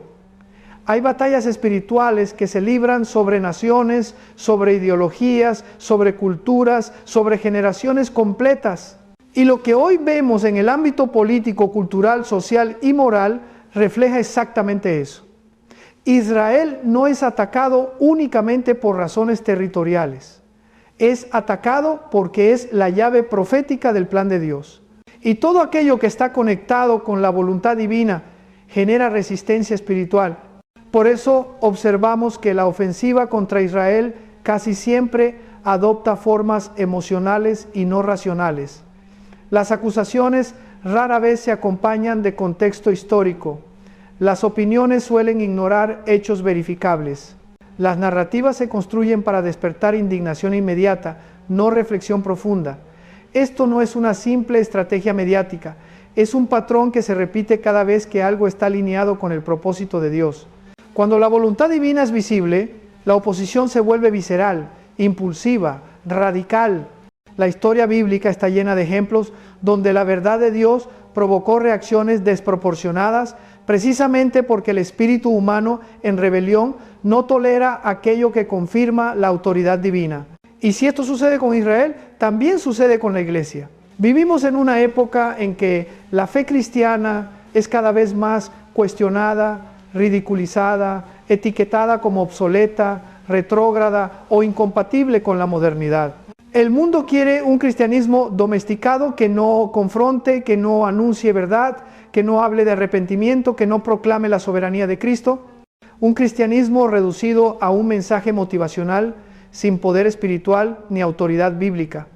Hay batallas espirituales que se libran sobre naciones, sobre ideologías, sobre culturas, sobre generaciones completas. Y lo que hoy vemos en el ámbito político, cultural, social y moral refleja exactamente eso. Israel no es atacado únicamente por razones territoriales. Es atacado porque es la llave profética del plan de Dios. Y todo aquello que está conectado con la voluntad divina genera resistencia espiritual. Por eso observamos que la ofensiva contra Israel casi siempre adopta formas emocionales y no racionales. Las acusaciones rara vez se acompañan de contexto histórico. Las opiniones suelen ignorar hechos verificables. Las narrativas se construyen para despertar indignación inmediata, no reflexión profunda. Esto no es una simple estrategia mediática, es un patrón que se repite cada vez que algo está alineado con el propósito de Dios. Cuando la voluntad divina es visible, la oposición se vuelve visceral, impulsiva, radical. La historia bíblica está llena de ejemplos donde la verdad de Dios provocó reacciones desproporcionadas precisamente porque el espíritu humano en rebelión no tolera aquello que confirma la autoridad divina. Y si esto sucede con Israel, también sucede con la iglesia. Vivimos en una época en que la fe cristiana es cada vez más cuestionada, ridiculizada, etiquetada como obsoleta, retrógrada o incompatible con la modernidad. El mundo quiere un cristianismo domesticado que no confronte, que no anuncie verdad, que no hable de arrepentimiento, que no proclame la soberanía de Cristo. Un cristianismo reducido a un mensaje motivacional sin poder espiritual ni autoridad bíblica.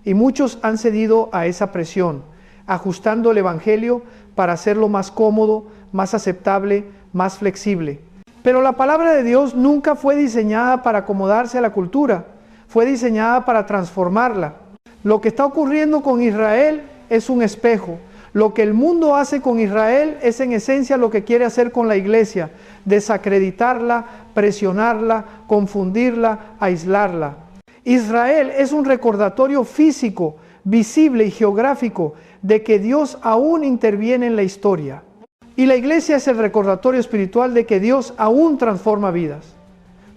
Y muchos han cedido a esa presión, ajustando el evangelio para hacerlo más cómodo, más aceptable, más flexible. Pero la palabra de Dios nunca fue diseñada para acomodarse a la cultura, fue diseñada para transformarla. Lo que está ocurriendo con Israel es un espejo. Lo que el mundo hace con Israel es en esencia lo que quiere hacer con la iglesia: desacreditarla, presionarla, confundirla, aislarla. Israel es un recordatorio físico, visible y geográfico de que Dios aún interviene en la historia. Y la iglesia es el recordatorio espiritual de que Dios aún transforma vidas.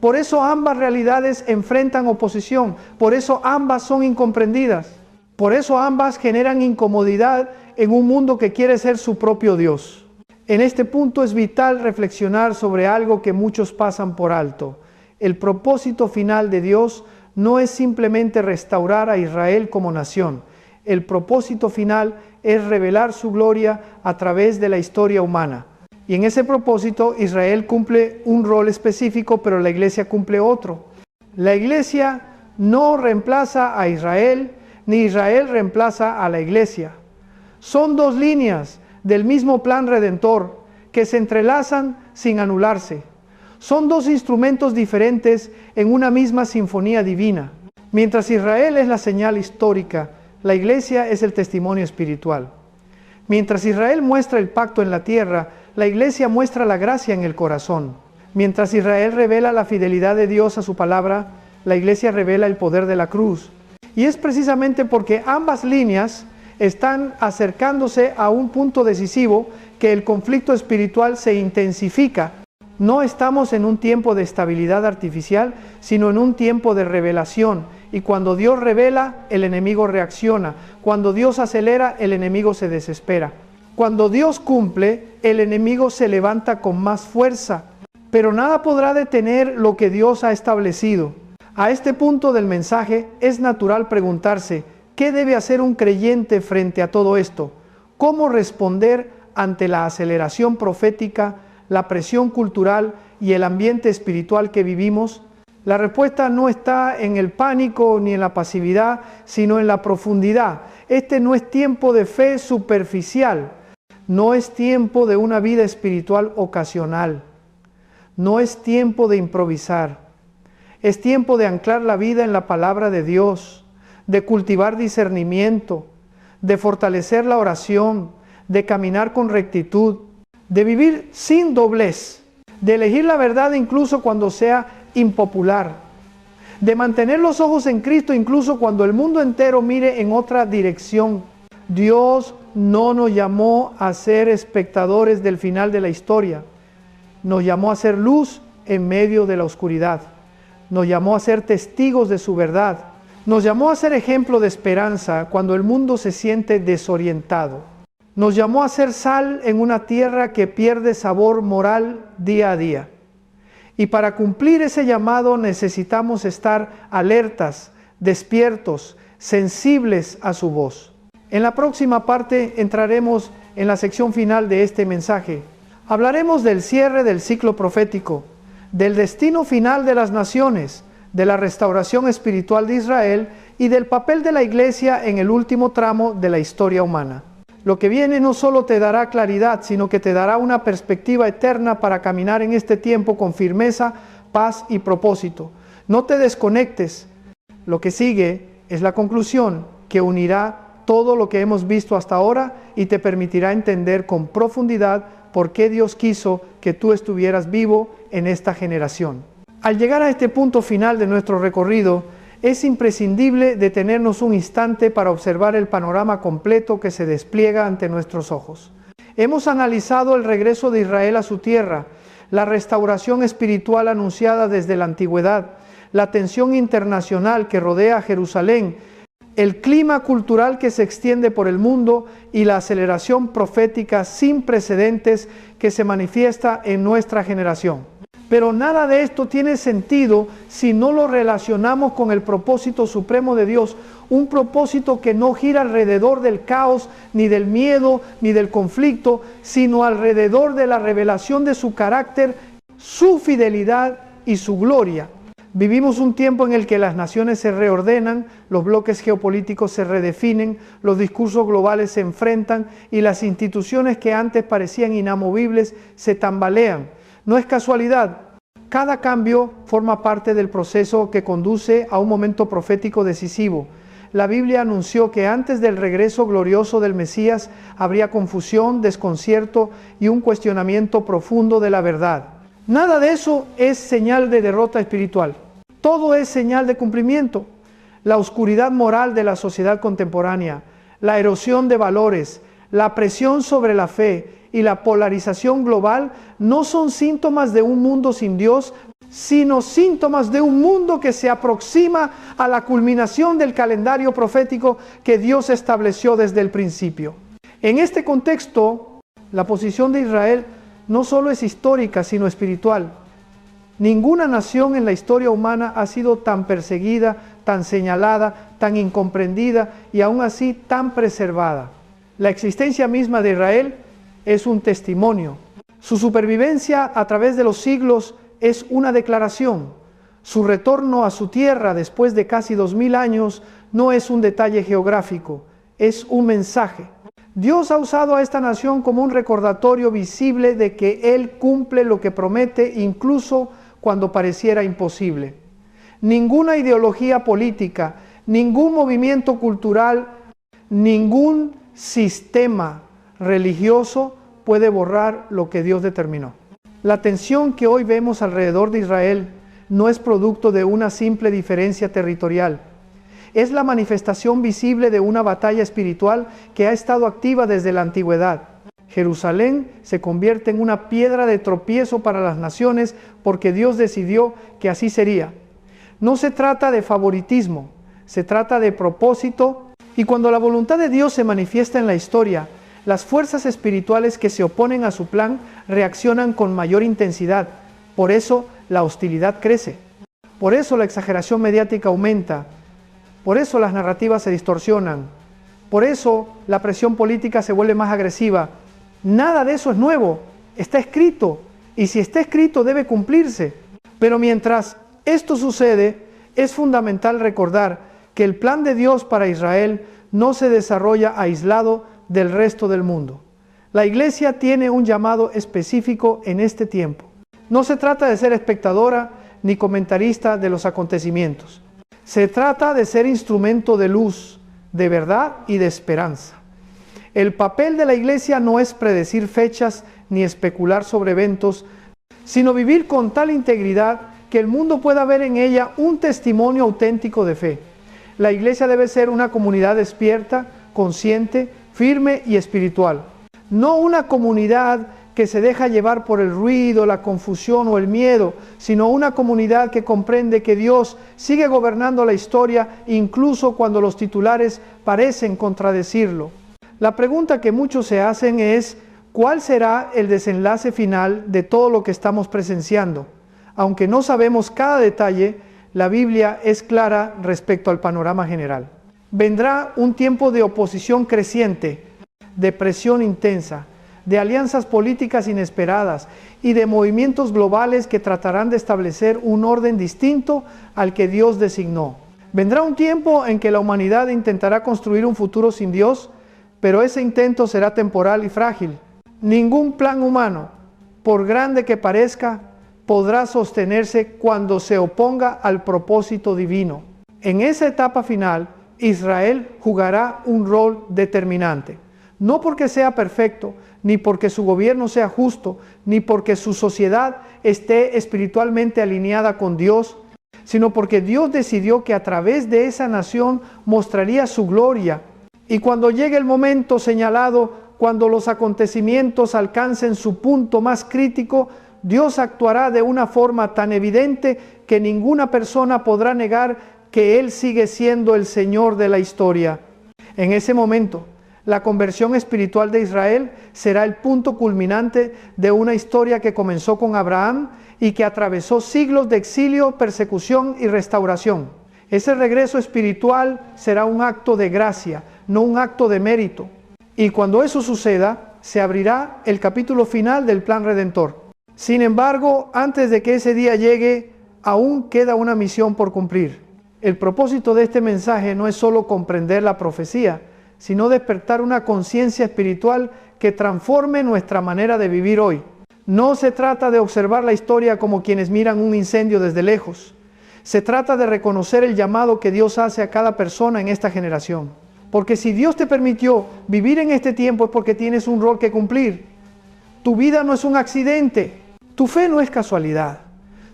Por eso ambas realidades enfrentan oposición, por eso ambas son incomprendidas, por eso ambas generan incomodidad en un mundo que quiere ser su propio Dios. En este punto es vital reflexionar sobre algo que muchos pasan por alto. El propósito final de Dios no es simplemente restaurar a Israel como nación. El propósito final es revelar su gloria a través de la historia humana. Y en ese propósito Israel cumple un rol específico, pero la iglesia cumple otro. La iglesia no reemplaza a Israel, ni Israel reemplaza a la iglesia. Son dos líneas del mismo plan redentor que se entrelazan sin anularse. Son dos instrumentos diferentes en una misma sinfonía divina. Mientras Israel es la señal histórica, la iglesia es el testimonio espiritual. Mientras Israel muestra el pacto en la tierra, la iglesia muestra la gracia en el corazón. Mientras Israel revela la fidelidad de Dios a su palabra, la iglesia revela el poder de la cruz. Y es precisamente porque ambas líneas están acercándose a un punto decisivo que el conflicto espiritual se intensifica. No estamos en un tiempo de estabilidad artificial, sino en un tiempo de revelación. Y cuando Dios revela, el enemigo reacciona. Cuando Dios acelera, el enemigo se desespera. Cuando Dios cumple, el enemigo se levanta con más fuerza. Pero nada podrá detener lo que Dios ha establecido. A este punto del mensaje es natural preguntarse: ¿qué debe hacer un creyente frente a todo esto? ¿Cómo responder ante la aceleración profética, la presión cultural y el ambiente espiritual que vivimos? La respuesta no está en el pánico ni en la pasividad, sino en la profundidad. Este no es tiempo de fe superficial, no es tiempo de una vida espiritual ocasional, no es tiempo de improvisar, es tiempo de anclar la vida en la palabra de Dios, de cultivar discernimiento, de fortalecer la oración, de caminar con rectitud, de vivir sin doblez, de elegir la verdad incluso cuando sea impopular, de mantener los ojos en Cristo incluso cuando el mundo entero mire en otra dirección. Dios no nos llamó a ser espectadores del final de la historia, nos llamó a ser luz en medio de la oscuridad, nos llamó a ser testigos de su verdad, nos llamó a ser ejemplo de esperanza cuando el mundo se siente desorientado, nos llamó a ser sal en una tierra que pierde sabor moral día a día. Y para cumplir ese llamado necesitamos estar alertas, despiertos, sensibles a su voz. En la próxima parte entraremos en la sección final de este mensaje. Hablaremos del cierre del ciclo profético, del destino final de las naciones, de la restauración espiritual de Israel y del papel de la Iglesia en el último tramo de la historia humana. Lo que viene no solo te dará claridad, sino que te dará una perspectiva eterna para caminar en este tiempo con firmeza, paz y propósito. No te desconectes. Lo que sigue es la conclusión que unirá todo lo que hemos visto hasta ahora y te permitirá entender con profundidad por qué Dios quiso que tú estuvieras vivo en esta generación. Al llegar a este punto final de nuestro recorrido, es imprescindible detenernos un instante para observar el panorama completo que se despliega ante nuestros ojos. Hemos analizado el regreso de Israel a su tierra, la restauración espiritual anunciada desde la antigüedad, la tensión internacional que rodea a Jerusalén, el clima cultural que se extiende por el mundo y la aceleración profética sin precedentes que se manifiesta en nuestra generación. Pero nada de esto tiene sentido si no lo relacionamos con el propósito supremo de Dios, un propósito que no gira alrededor del caos, ni del miedo, ni del conflicto, sino alrededor de la revelación de su carácter, su fidelidad y su gloria. Vivimos un tiempo en el que las naciones se reordenan, los bloques geopolíticos se redefinen, los discursos globales se enfrentan y las instituciones que antes parecían inamovibles se tambalean. No es casualidad. Cada cambio forma parte del proceso que conduce a un momento profético decisivo. La Biblia anunció que antes del regreso glorioso del Mesías habría confusión, desconcierto y un cuestionamiento profundo de la verdad. Nada de eso es señal de derrota espiritual. Todo es señal de cumplimiento. La oscuridad moral de la sociedad contemporánea, la erosión de valores, la presión sobre la fe y la polarización global no son síntomas de un mundo sin Dios, sino síntomas de un mundo que se aproxima a la culminación del calendario profético que Dios estableció desde el principio. En este contexto, la posición de Israel no solo es histórica, sino espiritual. Ninguna nación en la historia humana ha sido tan perseguida, tan señalada, tan incomprendida y aún así tan preservada. La existencia misma de Israel es un testimonio. Su supervivencia a través de los siglos es una declaración. Su retorno a su tierra después de casi 2000 años no es un detalle geográfico, es un mensaje. Dios ha usado a esta nación como un recordatorio visible de que Él cumple lo que promete incluso cuando pareciera imposible. Ninguna ideología política, ningún movimiento cultural, ningún sistema religioso puede borrar lo que Dios determinó. La tensión que hoy vemos alrededor de Israel no es producto de una simple diferencia territorial. Es la manifestación visible de una batalla espiritual que ha estado activa desde la antigüedad. Jerusalén se convierte en una piedra de tropiezo para las naciones porque Dios decidió que así sería. No se trata de favoritismo, se trata de propósito, y cuando la voluntad de Dios se manifiesta en la historia, las fuerzas espirituales que se oponen a su plan reaccionan con mayor intensidad. Por eso la hostilidad crece. Por eso la exageración mediática aumenta. Por eso las narrativas se distorsionan. Por eso la presión política se vuelve más agresiva. Nada de eso es nuevo. Está escrito. Y si está escrito debe cumplirse. Pero mientras esto sucede, es fundamental recordar que el plan de Dios para Israel no se desarrolla aislado del resto del mundo. La Iglesia tiene un llamado específico en este tiempo. No se trata de ser espectadora ni comentarista de los acontecimientos. Se trata de ser instrumento de luz, de verdad y de esperanza. El papel de la Iglesia no es predecir fechas ni especular sobre eventos, sino vivir con tal integridad que el mundo pueda ver en ella un testimonio auténtico de fe. La Iglesia debe ser una comunidad despierta, consciente, firme y espiritual. No una comunidad que se deja llevar por el ruido, la confusión o el miedo, sino una comunidad que comprende que Dios sigue gobernando la historia incluso cuando los titulares parecen contradecirlo. La pregunta que muchos se hacen es, ¿cuál será el desenlace final de todo lo que estamos presenciando? Aunque no sabemos cada detalle, la Biblia es clara respecto al panorama general. Vendrá un tiempo de oposición creciente, de presión intensa, de alianzas políticas inesperadas y de movimientos globales que tratarán de establecer un orden distinto al que Dios designó. Vendrá un tiempo en que la humanidad intentará construir un futuro sin Dios, pero ese intento será temporal y frágil. Ningún plan humano, por grande que parezca, podrá sostenerse cuando se oponga al propósito divino. En esa etapa final, Israel jugará un rol determinante. No porque sea perfecto, ni porque su gobierno sea justo, ni porque su sociedad esté espiritualmente alineada con Dios, sino porque Dios decidió que a través de esa nación mostraría su gloria. Y cuando llegue el momento señalado, cuando los acontecimientos alcancen su punto más crítico, Dios actuará de una forma tan evidente que ninguna persona podrá negar que Él sigue siendo el Señor de la historia. En ese momento, la conversión espiritual de Israel será el punto culminante de una historia que comenzó con Abraham y que atravesó siglos de exilio, persecución y restauración. Ese regreso espiritual será un acto de gracia, no un acto de mérito. Y cuando eso suceda, se abrirá el capítulo final del plan redentor. Sin embargo, antes de que ese día llegue, aún queda una misión por cumplir. El propósito de este mensaje no es solo comprender la profecía, sino despertar una conciencia espiritual que transforme nuestra manera de vivir hoy. No se trata de observar la historia como quienes miran un incendio desde lejos. Se trata de reconocer el llamado que Dios hace a cada persona en esta generación. Porque si Dios te permitió vivir en este tiempo es porque tienes un rol que cumplir. Tu vida no es un accidente. Tu fe no es casualidad.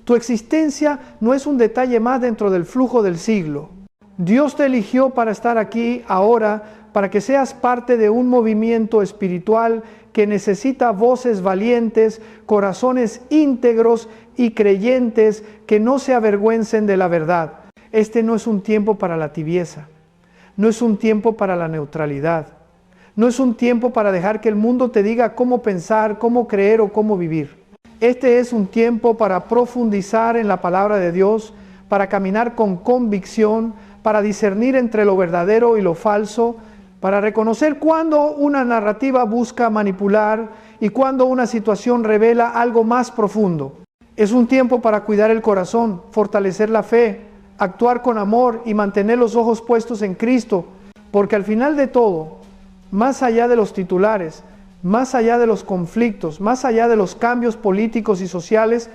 Tu existencia no es un detalle más dentro del flujo del siglo. Dios te eligió para estar aquí ahora, para que seas parte de un movimiento espiritual que necesita voces valientes, corazones íntegros y creyentes que no se avergüencen de la verdad. Este no es un tiempo para la tibieza, no es un tiempo para la neutralidad, no es un tiempo para dejar que el mundo te diga cómo pensar, cómo creer o cómo vivir. Este es un tiempo para profundizar en la palabra de Dios, para caminar con convicción, para discernir entre lo verdadero y lo falso, para reconocer cuando una narrativa busca manipular y cuando una situación revela algo más profundo. Es un tiempo para cuidar el corazón, fortalecer la fe, actuar con amor y mantener los ojos puestos en Cristo, porque al final de todo, más allá de los titulares, más allá de los conflictos, más allá de los cambios políticos y sociales,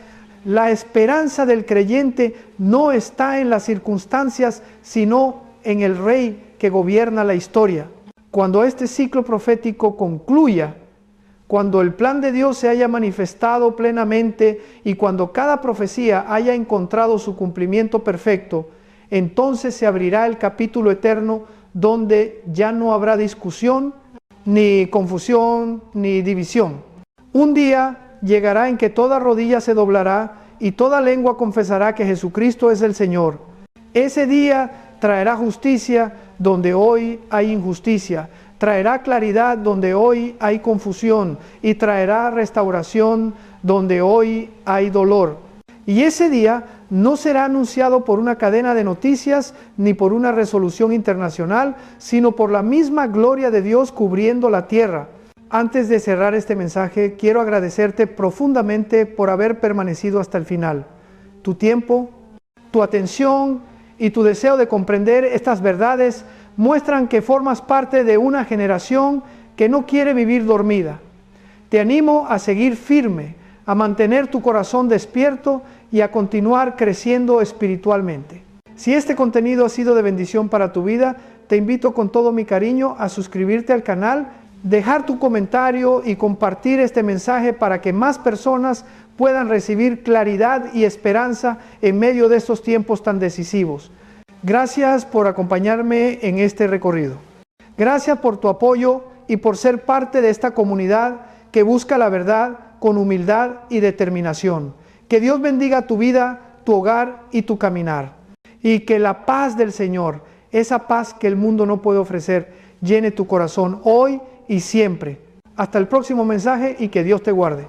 la esperanza del creyente no está en las circunstancias, sino en el Rey que gobierna la historia. Cuando este ciclo profético concluya, cuando el plan de Dios se haya manifestado plenamente y cuando cada profecía haya encontrado su cumplimiento perfecto, entonces se abrirá el capítulo eterno donde ya no habrá discusión, ni confusión, ni división. Un día llegará en que toda rodilla se doblará y toda lengua confesará que Jesucristo es el Señor. Ese día traerá justicia donde hoy hay injusticia, traerá claridad donde hoy hay confusión y traerá restauración donde hoy hay dolor. Y ese día no será anunciado por una cadena de noticias ni por una resolución internacional, sino por la misma gloria de Dios cubriendo la tierra. Antes de cerrar este mensaje, quiero agradecerte profundamente por haber permanecido hasta el final. Tu tiempo, tu atención y tu deseo de comprender estas verdades muestran que formas parte de una generación que no quiere vivir dormida. Te animo a seguir firme, a mantener tu corazón despierto y a continuar creciendo espiritualmente. Si este contenido ha sido de bendición para tu vida, te invito con todo mi cariño a suscribirte al canal, dejar tu comentario y compartir este mensaje para que más personas puedan recibir claridad y esperanza en medio de estos tiempos tan decisivos. Gracias por acompañarme en este recorrido. Gracias por tu apoyo y por ser parte de esta comunidad que busca la verdad con humildad y determinación. Que Dios bendiga tu vida, tu hogar y tu caminar. Y que la paz del Señor, esa paz que el mundo no puede ofrecer, llene tu corazón hoy y siempre. Hasta el próximo mensaje y que Dios te guarde.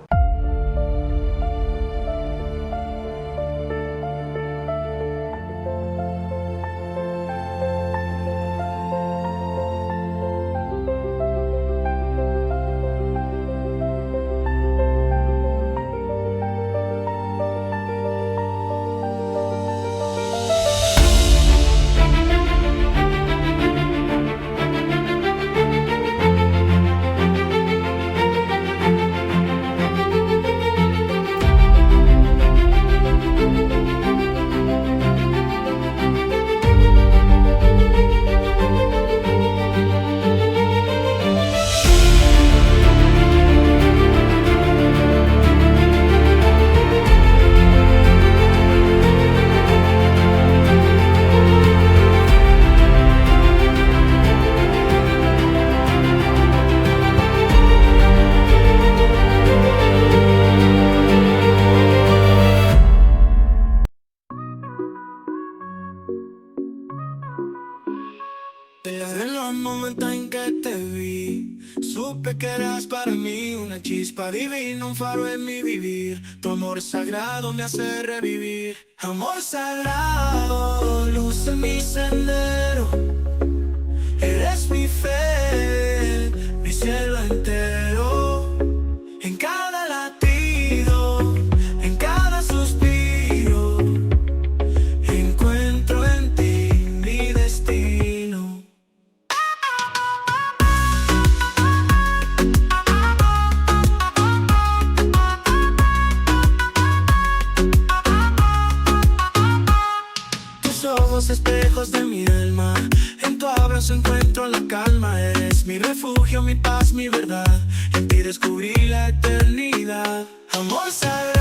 Desde los momentos en que te vi, supe que eras para mí una chispa divina, un faro en mi vivir. Tu amor sagrado me hace revivir. Amor sagrado, luz en mi sendero. Eres mi fe, mi cielo entero. En cada latido, en cada suspiro, encuentro en ti mi destino. Tus ojos espejos de mi alma, en tu abrazo encuentro la calma. Eres mi refugio, mi paz, mi verdad. En ti descubrí la eternidad. Amor sagrado.